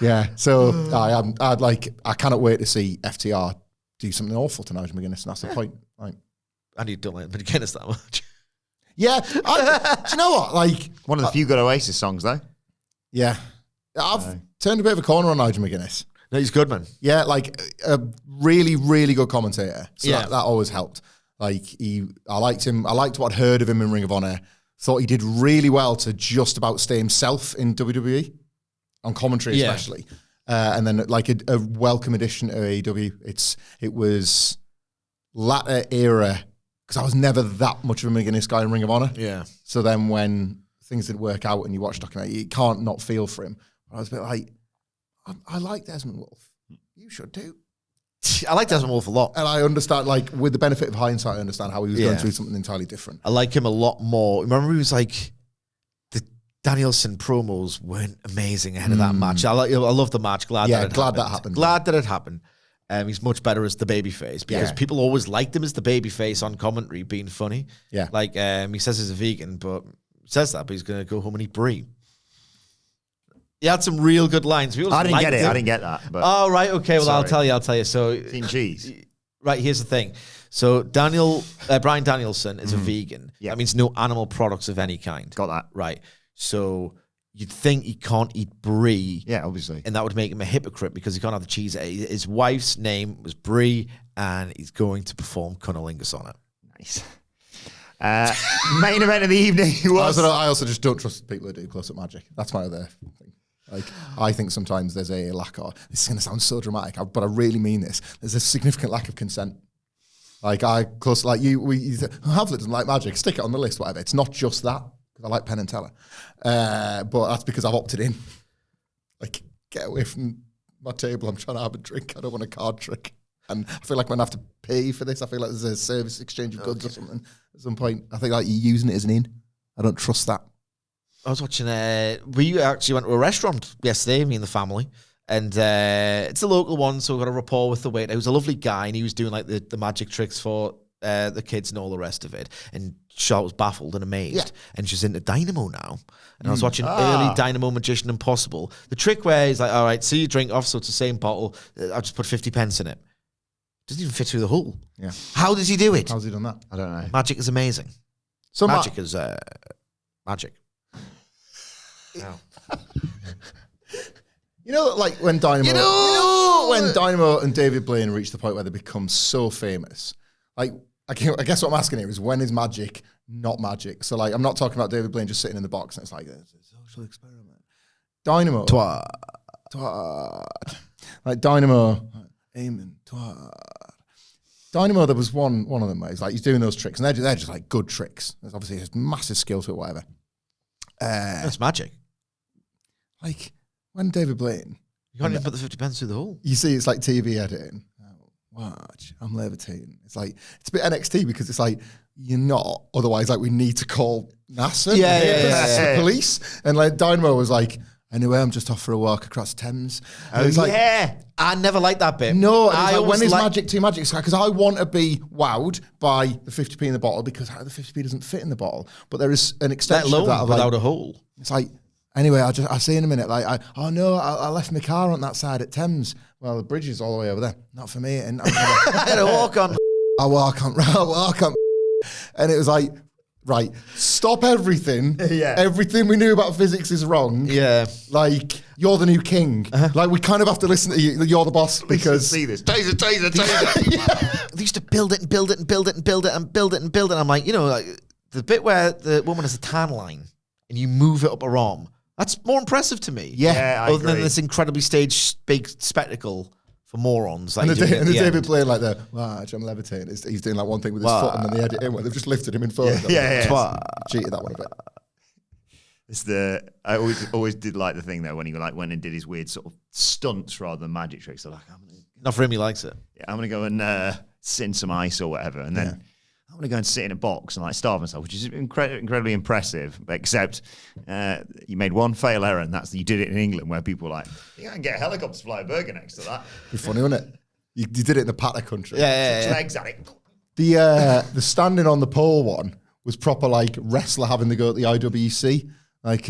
Yeah, so I cannot wait to see FTR do something awful to Nigel McGuinness, and that's the point. Like, and you don't like McGuinness that much. Yeah, do you know what? Like, one of the few good Oasis songs, though. Yeah, I've turned a bit of a corner on Nigel McGuinness. No, he's good, man. Yeah, like a really, really good commentator. So yeah, that always helped. Like, I liked him. I liked what I'd heard of him in Ring of Honor. Thought he did really well to just about stay himself in WWE. On commentary, especially. And then, like, a welcome addition to AEW. It was latter era, because I was never that much of a McGuinness guy in Ring of Honor. Yeah. So then when things didn't work out and you watch documentary, you can't not feel for him. I was a bit like, I like Desmond Wolfe. You should too. I like Desmond Wolfe a lot. And I understand, like, with the benefit of hindsight, I understand how he was going through something entirely different. I like him a lot more. Remember, he was like... Danielson promos weren't amazing ahead of that match. I love the match. Glad that happened. Glad that it happened. He's much better as the babyface because people always liked him as the babyface on commentary, being funny. Yeah, like he says he's a vegan, but he's going to go home and eat brie. He had some real good lines. I didn't get it. I didn't get that. But oh, right. Okay. Well, sorry. I'll tell you. So, Team cheese. Right. Here's the thing. So Bryan Danielson is a vegan. Yeah. That means no animal products of any kind. Got that. Right. So you'd think he can't eat brie. Yeah, obviously. And that would make him a hypocrite because he can't have the cheese. His wife's name was Brie, and he's going to perform cunnilingus on it. Nice. Main event of the evening was... I also just don't trust people who do close-up magic. That's my other thing. Like, I think sometimes there's a lack of... This is going to sound so dramatic, but I really mean this. There's a significant lack of consent. Like, Hamflett doesn't like magic. Stick it on the list, whatever. It's not just that. I like Penn and Teller. But that's because I've opted in. Like, get away from my table. I'm trying to have a drink. I don't want a card trick. And I feel like I'm going to have to pay for this. I feel like there's a service exchange of goods or something at some point. I think like you're using it as an in. I don't trust that. I was watching, we actually went to a restaurant yesterday, me and the family. And it's a local one, so we got a rapport with the waiter. He was a lovely guy, and he was doing like the magic tricks for the kids and all the rest of it. And Charlotte was baffled and amazed, and she's into Dynamo now. And I was watching early Dynamo Magician Impossible. The trick where he's like, all right, see your drink off, so it's the same bottle. I'll just put 50 pence in it. Doesn't even fit through the hole. Yeah. How does he do it? How's he done that? I don't know. Magic is amazing. So magic is magic. You know, like when Dynamo... when Dynamo and David Blaine reach the point where they become so famous? Like, I guess what I'm asking here is, when is magic not magic? So, like, I'm not talking about David Blaine just sitting in the box and it's like, it's a social experiment. Dynamo. Twat. Like, Dynamo. Amen. Twat. Dynamo, there was one of them where he's doing those tricks, and they're just like good tricks. There's obviously a massive skill to it, whatever. That's magic. Like, when David Blaine... You can't even put the 50 pence through the hole. You see, it's like TV editing. Watch, I'm levitating. It's like, it's a bit NXT because it's like, you're not. Otherwise, like, we need to call NASA, the police. And like, Dynamo was like, anyway, I'm just off for a walk across Thames. And it's like, I never liked that bit. No, I like, when is magic too magic? Because I want to be wowed by the 50p in the bottle because the 50p doesn't fit in the bottle. But there is an extension of that. Without a hole. It's like, anyway, I'll see in a minute. Like, I left my car on that side at Thames. Well, the bridge is all the way over there. Not for me. And I had to walk on. I walk on. And it was like, right, stop everything. Yeah. Everything we knew about physics is wrong. Yeah. Like, you're the new king. Like, we kind of have to listen to you. You're the boss because... see this. Taser. They used to build it and build it and build it and build it and build it and build it. I'm like, like the bit where the woman has a tan line and you move it up her arm. That's more impressive to me. Yeah, I other than agree. this incredibly staged big spectacle for morons. Like And the David end. Blaine, like, watch, I'm levitating. He's doing like one thing with his foot, and then they edit in where they've just lifted him in photo. Yeah. Cheated that one a bit. It's I always did like the thing though when he like went and did his weird sort of stunts rather than magic tricks. So like, Not for him, he likes it. I'm gonna go and sit in some ice or whatever, and then I'm gonna go and sit in a box and like starve myself, which is incredibly impressive. Except you made one fatal error, and that's you did it in England where people were like, you can't get a helicopter to fly a burger next to that. Be funny, wouldn't it? You did it in the Pata country. Such legs at it. The standing on the pole one was proper like wrestler having to go at the IWC. Like,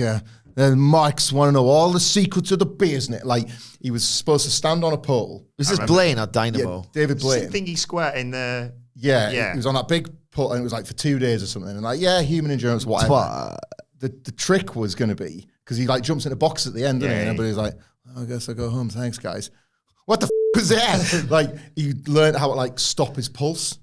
then Mike's want to know all the secrets of the business. Like, he was supposed to stand on a pole. Was this Blaine or Dynamo? Yeah, David Blaine. Thingy square in the Yeah, he was on that big pole, and it was like for 2 days or something. And like, human endurance, whatever. The trick was going to be, because he like jumps in a box at the end, and everybody's like, I guess I'll go home. Thanks, guys. What the was that? Like, he learned how to like stop his pulse.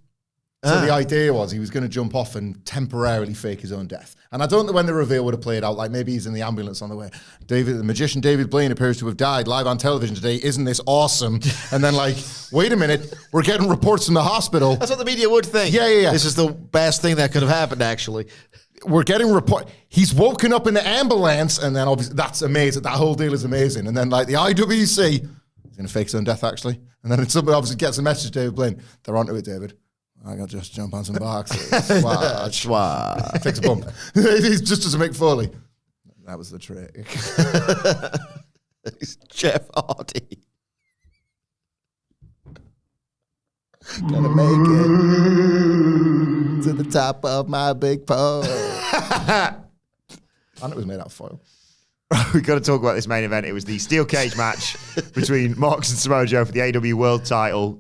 So the idea was he was going to jump off and temporarily fake his own death. And I don't know when the reveal would have played out. Like, maybe he's in the ambulance on the way. The magician David Blaine appears to have died live on television today. Isn't this awesome? And then like, wait a minute, we're getting reports from the hospital. That's what the media would think. Yeah. This is the best thing that could have happened, actually. We're getting he's woken up in the ambulance, and then obviously that's amazing. That whole deal is amazing. And then like the IWC, he's going to fake his own death actually. And then somebody obviously gets a message to David Blaine. They're onto it, David. I got to just jump on some boxes. Swatch. Takes a bump. He just doesn't make Foley. That was the trick. It's Jeff Hardy. Gonna make it to the top of my big pole. And it was made out of foil. We've got to talk about this main event. It was the steel cage match between Mox and Samoa Joe for the AEW World title.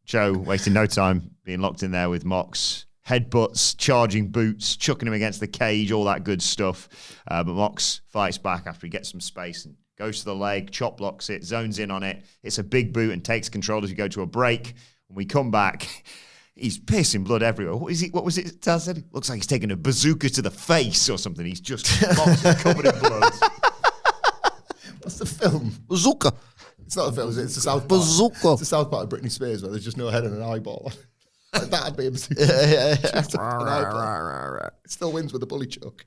Joe wasting no time being locked in there with Mox. Headbutts, charging boots, chucking him against the cage, all that good stuff. But Mox fights back after he gets some space and goes to the leg, chop blocks it, zones in on it. It's a big boot and takes control as we go to a break. When we come back, he's pissing blood everywhere. What was it Taz said? Looks like he's taking a bazooka to the face or something. He's just Mox is covered in blood. What's the film? Bazooka. It's not a film, is it? It's the South Park. Bazooka. It's the South Part of Britney Spears where there's just no head and an eyeball. Like, that'd be a bazooka. Just an eyeball. It still wins with a bully choke.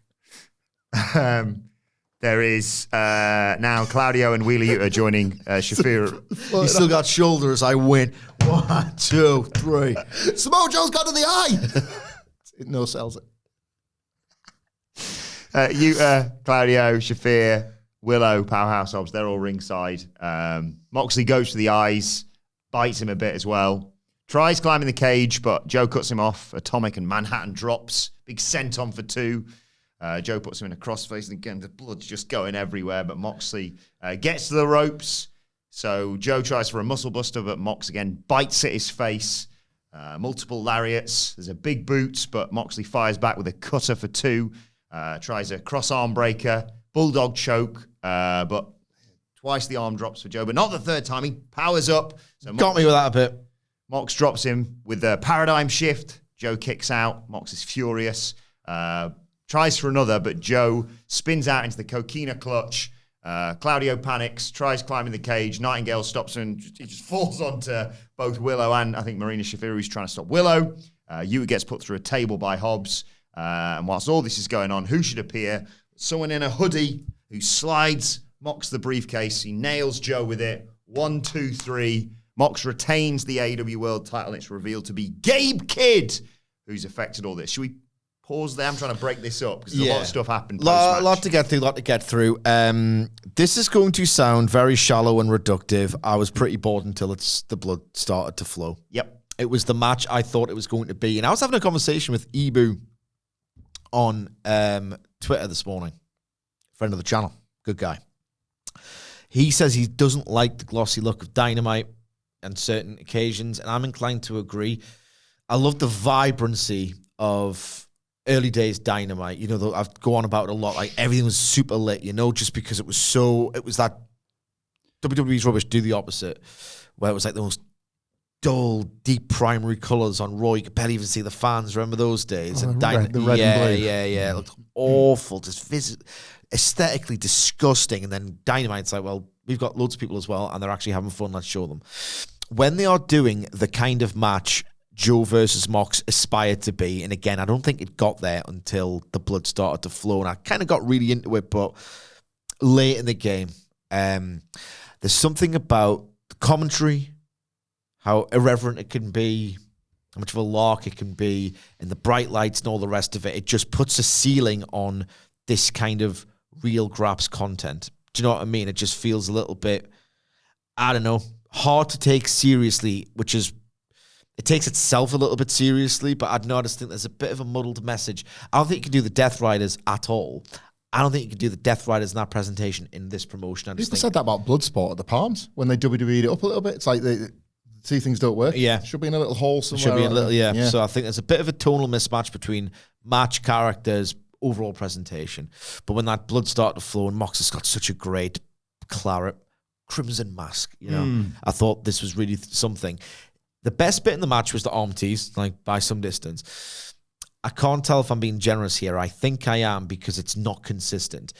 There is now Claudio and Wheeler Yuta joining Shafir. He's still got shoulders. I win. 1, 2, 3. Samoa Joe's got to the eye. It no sells it. Yuta, Claudio, Shafir, Willow, Powerhouse Hobbs, they're all ringside. Moxley goes for the eyes, bites him a bit as well. Tries climbing the cage, but Joe cuts him off. Atomic and Manhattan drops. Big senton for 2. Joe puts him in a crossface, and again, the blood's just going everywhere, but Moxley gets to the ropes. So Joe tries for a muscle buster, but Mox again bites at his face. Multiple lariats. There's a big boot, but Moxley fires back with a cutter for 2. Tries a cross arm breaker, bulldog choke, but Twice the arm drops for Joe, but not the third time. He powers up. So Got me with that a bit. Mox drops him with the paradigm shift. Joe kicks out. Mox is furious. Tries for another, but Joe spins out into the coquina clutch. Claudio panics, tries climbing the cage. Nightingale stops him. He just falls onto both Willow and I think Marina Shafir, who's trying to stop Willow. Yuta gets put through a table by Hobbs. And whilst all this is going on, who should appear? Someone in a hoodie who slides Mox the briefcase. He nails Joe with it. 1, 2, 3. Mox retains the AEW World title. It's revealed to be Gabe Kidd, who's affected all this. Should we pause there? I'm trying to break this up because there's a lot of stuff happened. A lot to get through. This is going to sound very shallow and reductive. I was pretty bored until the blood started to flow. Yep. It was the match I thought it was going to be. And I was having a conversation with Ibu on Twitter this morning. Friend of the channel. Good guy. He says he doesn't like the glossy look of Dynamite on certain occasions, and I'm inclined to agree. I love the vibrancy of early days Dynamite. You know, I've go on about it a lot. Like, everything was super lit, you know, just because it was that WWE's rubbish, do the opposite, where it was like the most dull, deep primary colours on Raw. You could barely even see the fans. Remember those days? The red and blue. Yeah. It looked awful, just aesthetically disgusting. And then Dynamite's like, well, we've got loads of people as well, and they're actually having fun. Let's show them. When they are doing the kind of match Joe versus Mox aspired to be, and again, I don't think it got there until the blood started to flow, and I kind of got really into it, but late in the game, there's something about the commentary, how irreverent it can be, how much of a lark it can be, and the bright lights and all the rest of it. It just puts a ceiling on this kind of real graps content. Do you know what I mean? It just feels a little bit, I don't know, hard to take seriously, which is, it takes itself a little bit seriously, but I'd noticed think there's a bit of a muddled message. I don't think you can do the Death Riders at all. I don't think you can do the Death Riders in that presentation in this promotion. People said that about Bloodsport at the Palms when they WWE'd it up a little bit. It's like they see things don't work. Yeah. Should be in a little hole somewhere. Should be in a little, yeah. So I think there's a bit of a tonal mismatch between match characters, overall presentation. But when that blood started to flow, and Mox has got such a great claret, crimson mask, you know, I thought this was really something. The best bit in the match was the arm tease, like by some distance. I can't tell if I'm being generous here. I think I am, because it's not consistent.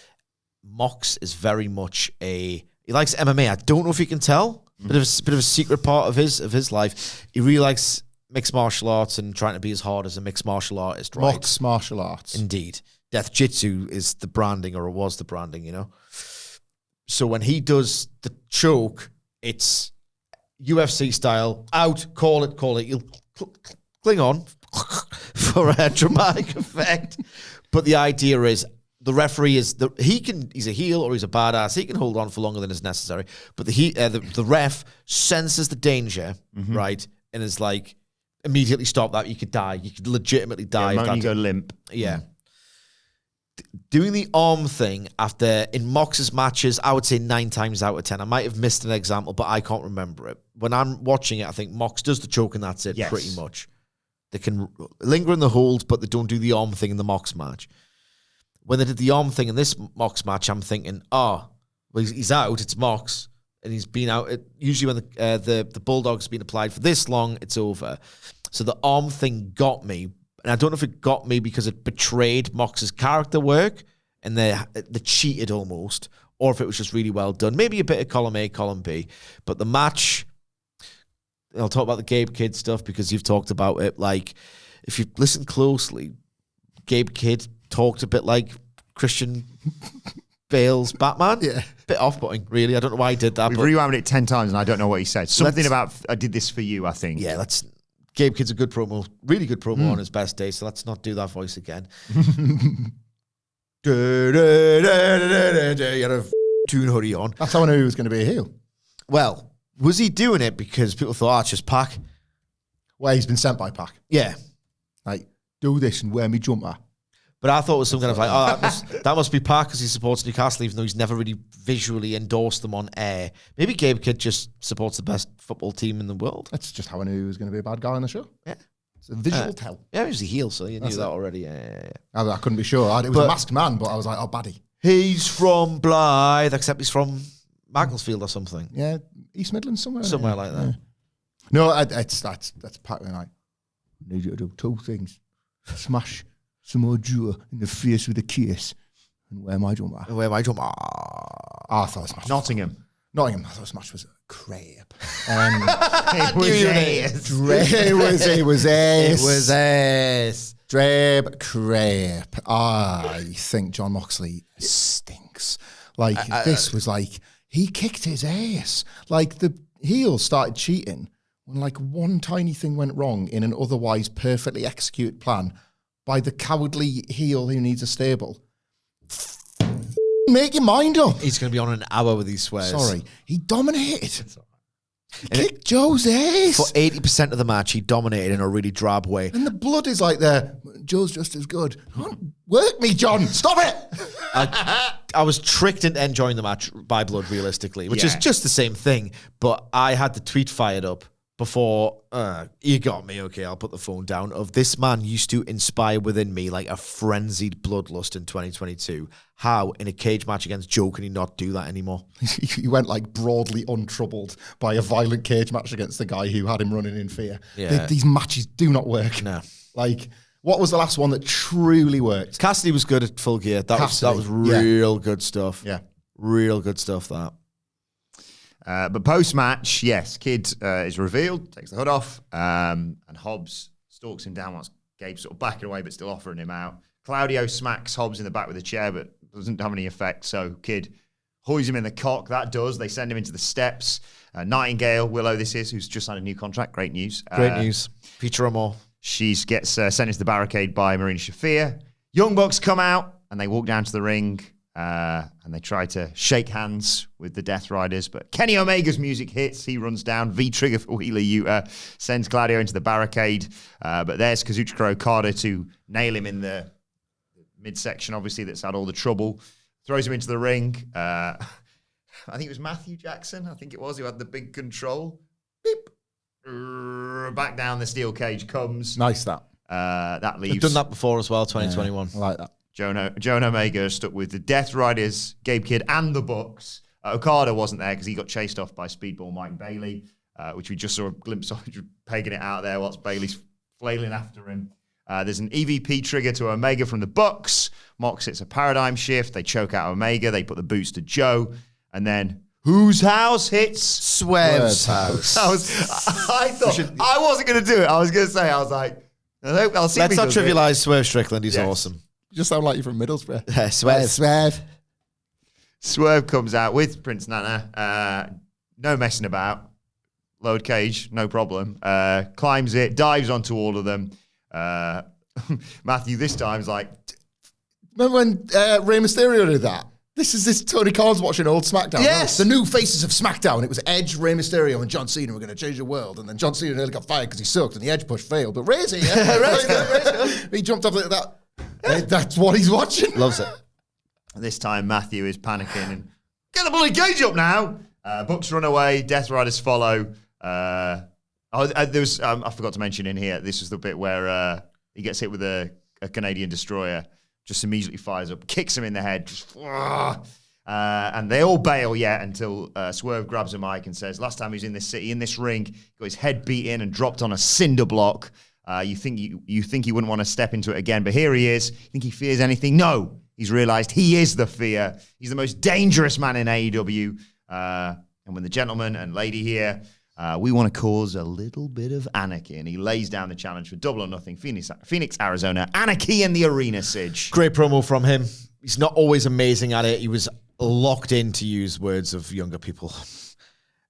Mox is very much he likes MMA. I don't know if you can tell. Bit of a secret part of his life. He really likes mixed martial arts and trying to be as hard as a mixed martial artist, right? Mox martial arts. Indeed. Death Jitsu is the branding, or it was the branding, you know? So when he does the choke, it's UFC style, out, call it. You'll cling on for a dramatic effect. But the idea is, the referee is he's a heel or he's a badass. He can hold on for longer than is necessary. But the ref senses the danger, right, and is like, immediately stop that. You could die. You could legitimately die. Yeah, you go limp. Yeah. Doing the arm thing in Mox's matches, I would say 9 times out of 10. I might have missed an example, but I can't remember it. When I'm watching it, I think Mox does the choke and that's it, pretty much. They can linger in the hold, but they don't do the arm thing in the Mox match. When they did the arm thing in this Mox match, I'm thinking, well, he's out, it's Mox, and he's been out. Usually when the Bulldog's been applied for this long, it's over. So the arm thing got me. And I don't know if it got me because it betrayed Mox's character work and they cheated almost, or if it was just really well done. Maybe a bit of column A, column B. But the match, I'll talk about the Gabe Kidd stuff because you've talked about it. Like, if you listen closely, Gabe Kidd talked a bit like Christian Bale's Batman. Yeah. Bit off-putting, really. I don't know why he did that. We've rewound it 10 times and I don't know what he said. Something about, I did this for you, I think. Yeah, Gabe Kidd's a good promo, really good promo on his best day, so let's not do that voice again. You had a tune hoodie on. That's how I knew he was going to be a heel. Well, was he doing it because people thought, it's just Pac? Well, he's been sent by Pac. Yeah. Like, do this and wear me jumper. But I thought it was some kind of like, that must be Pac because he supports Newcastle, even though he's never really visually endorsed them on air. Maybe Gabe Kidd just supports the best football team in the world. That's just how I knew he was going to be a bad guy on the show. Yeah. It's a visual tell. Yeah, he was a heel, so you knew that already. Yeah. I couldn't be sure. It was a masked man, but I was like, oh, baddie. He's from Blythe, except he's from Macclesfield or something. Yeah, East Midlands somewhere. Somewhere like that. Yeah. No, that's Pac Man. I need you to do 2 things: smash Samoa Joe in the face with a kiss, and wear my jumper. Where my jump? I thought Smash. Nottingham. Nottingham. I thought Smash was crap. It was ace. It was ace. Drab crap. I think Jon Moxley stinks. Like, this was like, he kicked his ass. Like, the heel started cheating when, like, one tiny thing went wrong in an otherwise perfectly executed plan by the cowardly heel who needs a stable. Make your mind up. He's going to be on an hour with these swears. Sorry. He dominated. He kicked Joe's ass. For 80% of the match, he dominated in a really drab way. And the blood is like there. Joe's just as good. Work me, John. Stop it. I was tricked into enjoying the match by blood, realistically, which is just the same thing. But I had the tweet fired up before, you got me, okay, I'll put the phone down, of this man used to inspire within me like a frenzied bloodlust in 2022. How, in a cage match against Joe, can he not do that anymore? He went like broadly untroubled by a violent cage match against the guy who had him running in fear. Yeah. These matches do not work. No. Like, what was the last one that truly worked? Cassidy was good at Full Gear. That was real good stuff. Yeah. Real good stuff, that. But post-match, yes, Kid is revealed, takes the hood off, and Hobbs stalks him down whilst Gabe's sort of backing away but still offering him out. Claudio smacks Hobbs in the back with a chair but doesn't have any effect, so Kid hoys him in the cock. That does. They send him into the steps. Nightingale, Willow this is, who's just signed a new contract. Great news. Great news. Feature her more. She gets sent into the barricade by Marina Shafir. Young Bucks come out and they walk down to the ring and they try to shake hands with the Death Riders. But Kenny Omega's music hits. He runs down. V-trigger for Wheeler Yuta. Sends Claudio into the barricade. But there's Kazuchika Okada to nail him in the midsection, obviously, that's had all the trouble. Throws him into the ring. I think it was Matthew Jackson, who had the big control. Beep. Back down the steel cage comes. Nice, that. That leaves. We've done that before as well, 2021. I like that. Jonah Omega stuck with the Death Riders, Gabe Kidd, and the Bucks. Okada wasn't there because he got chased off by Speedball Mike Bailey, which we just saw a glimpse of, just pegging it out there whilst Bailey's flailing after him. There's an EVP trigger to Omega from the Bucks. Mox hits a paradigm shift. They choke out Omega. They put the boots to Joe. And then whose house hits? Swerve's house. I thought I wasn't going to do it. I was going to say, I was like, I'll see. Let's not trivialize Swerve Strickland. He's awesome. You just sound like you're from Middlesbrough. Swerve comes out with Prince Nana. No messing about. Load cage, no problem. Climbs it, dives onto all of them. Matthew this time is like, remember when Rey Mysterio did that? This Tony Khan's watching old SmackDown. Yes. The new faces of SmackDown. It was Edge, Rey Mysterio, and John Cena were going to change the world. And then John Cena nearly got fired because he sucked, and the Edge push failed. But Rey's here. He jumped up like that. That's what he's watching. Loves it. This time Matthew is panicking and get the bloody cage up now. Bucks run away. Death Riders follow. There was I forgot to mention in here. This is the bit where he gets hit with a Canadian destroyer. Just immediately fires up, kicks him in the head. And they all bail until Swerve grabs a mic and says, last time he was in this city, in this ring, he got his head beat in and dropped on a cinder block. You think he wouldn't want to step into it again, but here he is. You think he fears anything? No. He's realized he is the fear. He's the most dangerous man in AEW. And when the gentleman and lady here, we want to cause a little bit of anarchy. And he lays down the challenge for Double or Nothing, Phoenix, Arizona. Anarchy in the arena, Sidge. Great promo from him. He's not always amazing at it. He was locked in, to use words of younger people.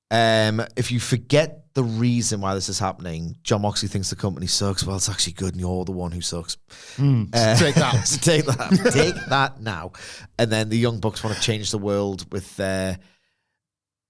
If you forget the reason why this is happening, Jon Moxley thinks the company sucks. Well, it's actually good, and you're the one who sucks. Take that. Take that. Take that now. And then the Young Bucks want to change the world with their...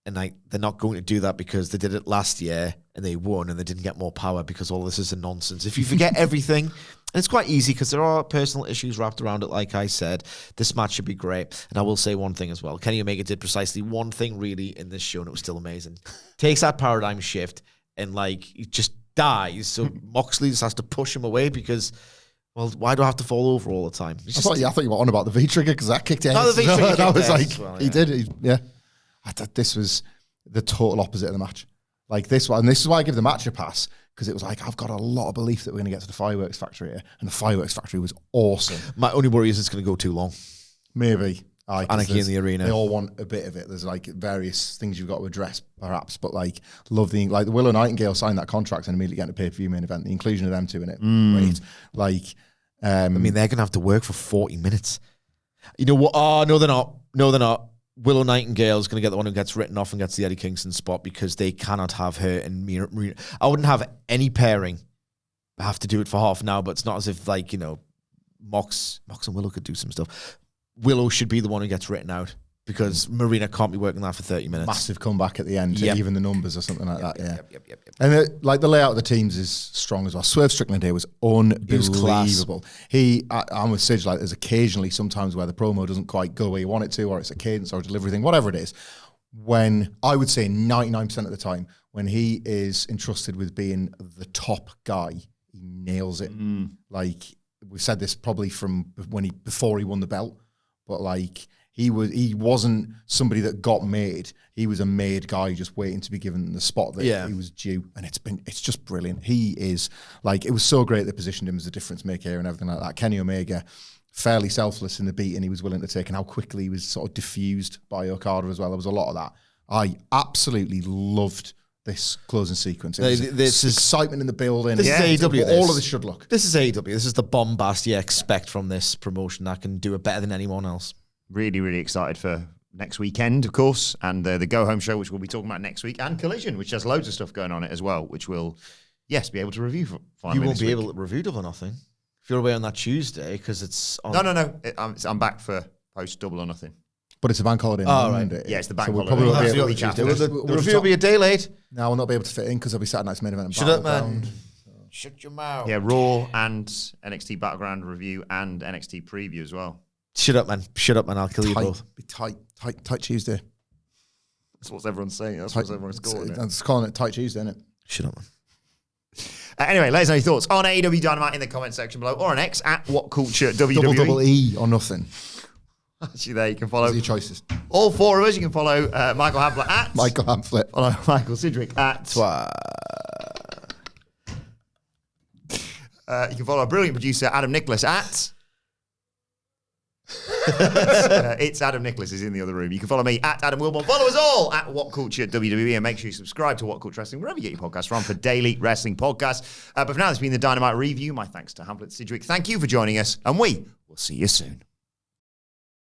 And they're not going to do that because they did it last year and they won and they didn't get more power because all this is a nonsense. If you forget everything, and it's quite easy because there are personal issues wrapped around it, like I said, this match should be great. And I will say one thing as well. Kenny Omega did precisely one thing really in this show and it was still amazing. Takes that paradigm shift and he just dies. So Moxley just has to push him away because... Well, why do I have to fall over all the time? I thought you were on about the V-trigger because that kicked ass. No, the V-trigger that was kicked ass as well, he did. Yeah. This was the total opposite of the match. Like this one, and this is why I give the match a pass, because it was like, I've got a lot of belief that we're going to get to the Fireworks Factory here, and the Fireworks Factory was awesome. My only worry is it's going to go too long. Maybe. Anarchy in the arena. They all want a bit of it. There's like various things you've got to address, perhaps, but like the Willow Nightingale signed that contract and immediately getting a pay-per-view main event. The inclusion of them two in it, great. Like, I mean, they're going to have to work for 40 minutes. You know what? Oh, no, they're not. No, they're not. Willow Nightingale is going to get the one who gets written off and gets the Eddie Kingston spot because they cannot have her and Marina. I wouldn't have any pairing. I have to do it for half an hour, but it's not as if, like, you know, Mox and Willow could do some stuff. Willow should be the one who gets written out because Marina can't be working that for 30 minutes. Massive comeback at the end to even the numbers or something like that. Yep. And the layout of the teams is strong as well. Swerve Strickland here was unbelievable. I'm with Sidge, like there's occasionally sometimes where the promo doesn't quite go where you want it to, or it's a cadence or a delivery thing, whatever it is. When I would say 99% of the time, when he is entrusted with being the top guy, he nails it. Like we've said this probably from before he won the belt. But like he wasn't somebody that got made. He was a made guy just waiting to be given the spot that he was due. And it's just brilliant. He is like, it was so great they positioned him as a difference maker here and everything like that. Kenny Omega, fairly selfless in the beat, and he was willing to take, and how quickly he was sort of diffused by Okada as well. There was a lot of that. I absolutely loved this closing sequence. This is excitement in the building. This is AEW. All of this should look. This is AEW. This is the bombast you expect from this promotion that can do it better than anyone else. Really, really excited for next weekend, of course, and the Go Home show, which we'll be talking about next week, and Collision, which has loads of stuff going on it as well, which we'll, be able to review finally. You won't be able to review Double or Nothing if you're away on that Tuesday because it's on... No. I'm back for post Double or Nothing. But it's a bank holiday. Right. Yeah, it's the bank holiday. Probably the review will be a day late. Now we'll not be able to fit in because there'll be Saturday night's main event. Shut up, man. Shut your mouth. Yeah, Raw and NXT Battleground review and NXT preview as well. Shut up, man. I'll kill you both. Be tight Tuesday. That's what everyone's saying. That's what everyone's calling it. It's calling it tight Tuesday, isn't it? Shut up, man. Anyway, let us know your thoughts on AEW Dynamite in the comment section below or on X at WhatCultureWWE. Double E or nothing. Actually, there you can follow Those are your choices. all four of us. You can follow Michael Hamflett at Michael Hamflett. Follow Michael Sidgwick at you can follow our brilliant producer Adam Nicholas at it's Adam Nicholas is in the other room. You can follow me at Adam Wilbourn. Follow us all at WhatCultureWWE and make sure you subscribe to WhatCulture Wrestling wherever you get your podcasts from for daily wrestling podcasts. But for now, this has been the Dynamite Review. My thanks to Hamflett Sidgwick. Thank you for joining us, and we will see you soon.